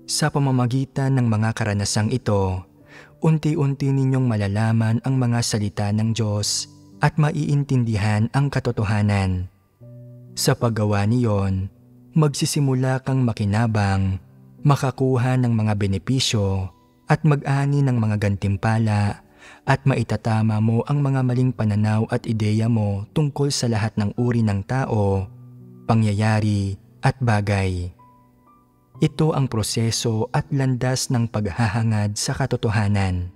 Sa pamamagitan ng mga karanasang ito, unti-unti ninyong malalaman ang mga salita ng Diyos at maiintindihan ang katotohanan. Sa paggawa niyon, magsisimula kang makinabang, makakuha ng mga benepisyo at mag-ani ng mga gantimpala at maitatama mo ang mga maling pananaw at ideya mo tungkol sa lahat ng uri ng tao, pangyayari at bagay. Ito ang proseso at landas ng paghahangad sa katotohanan.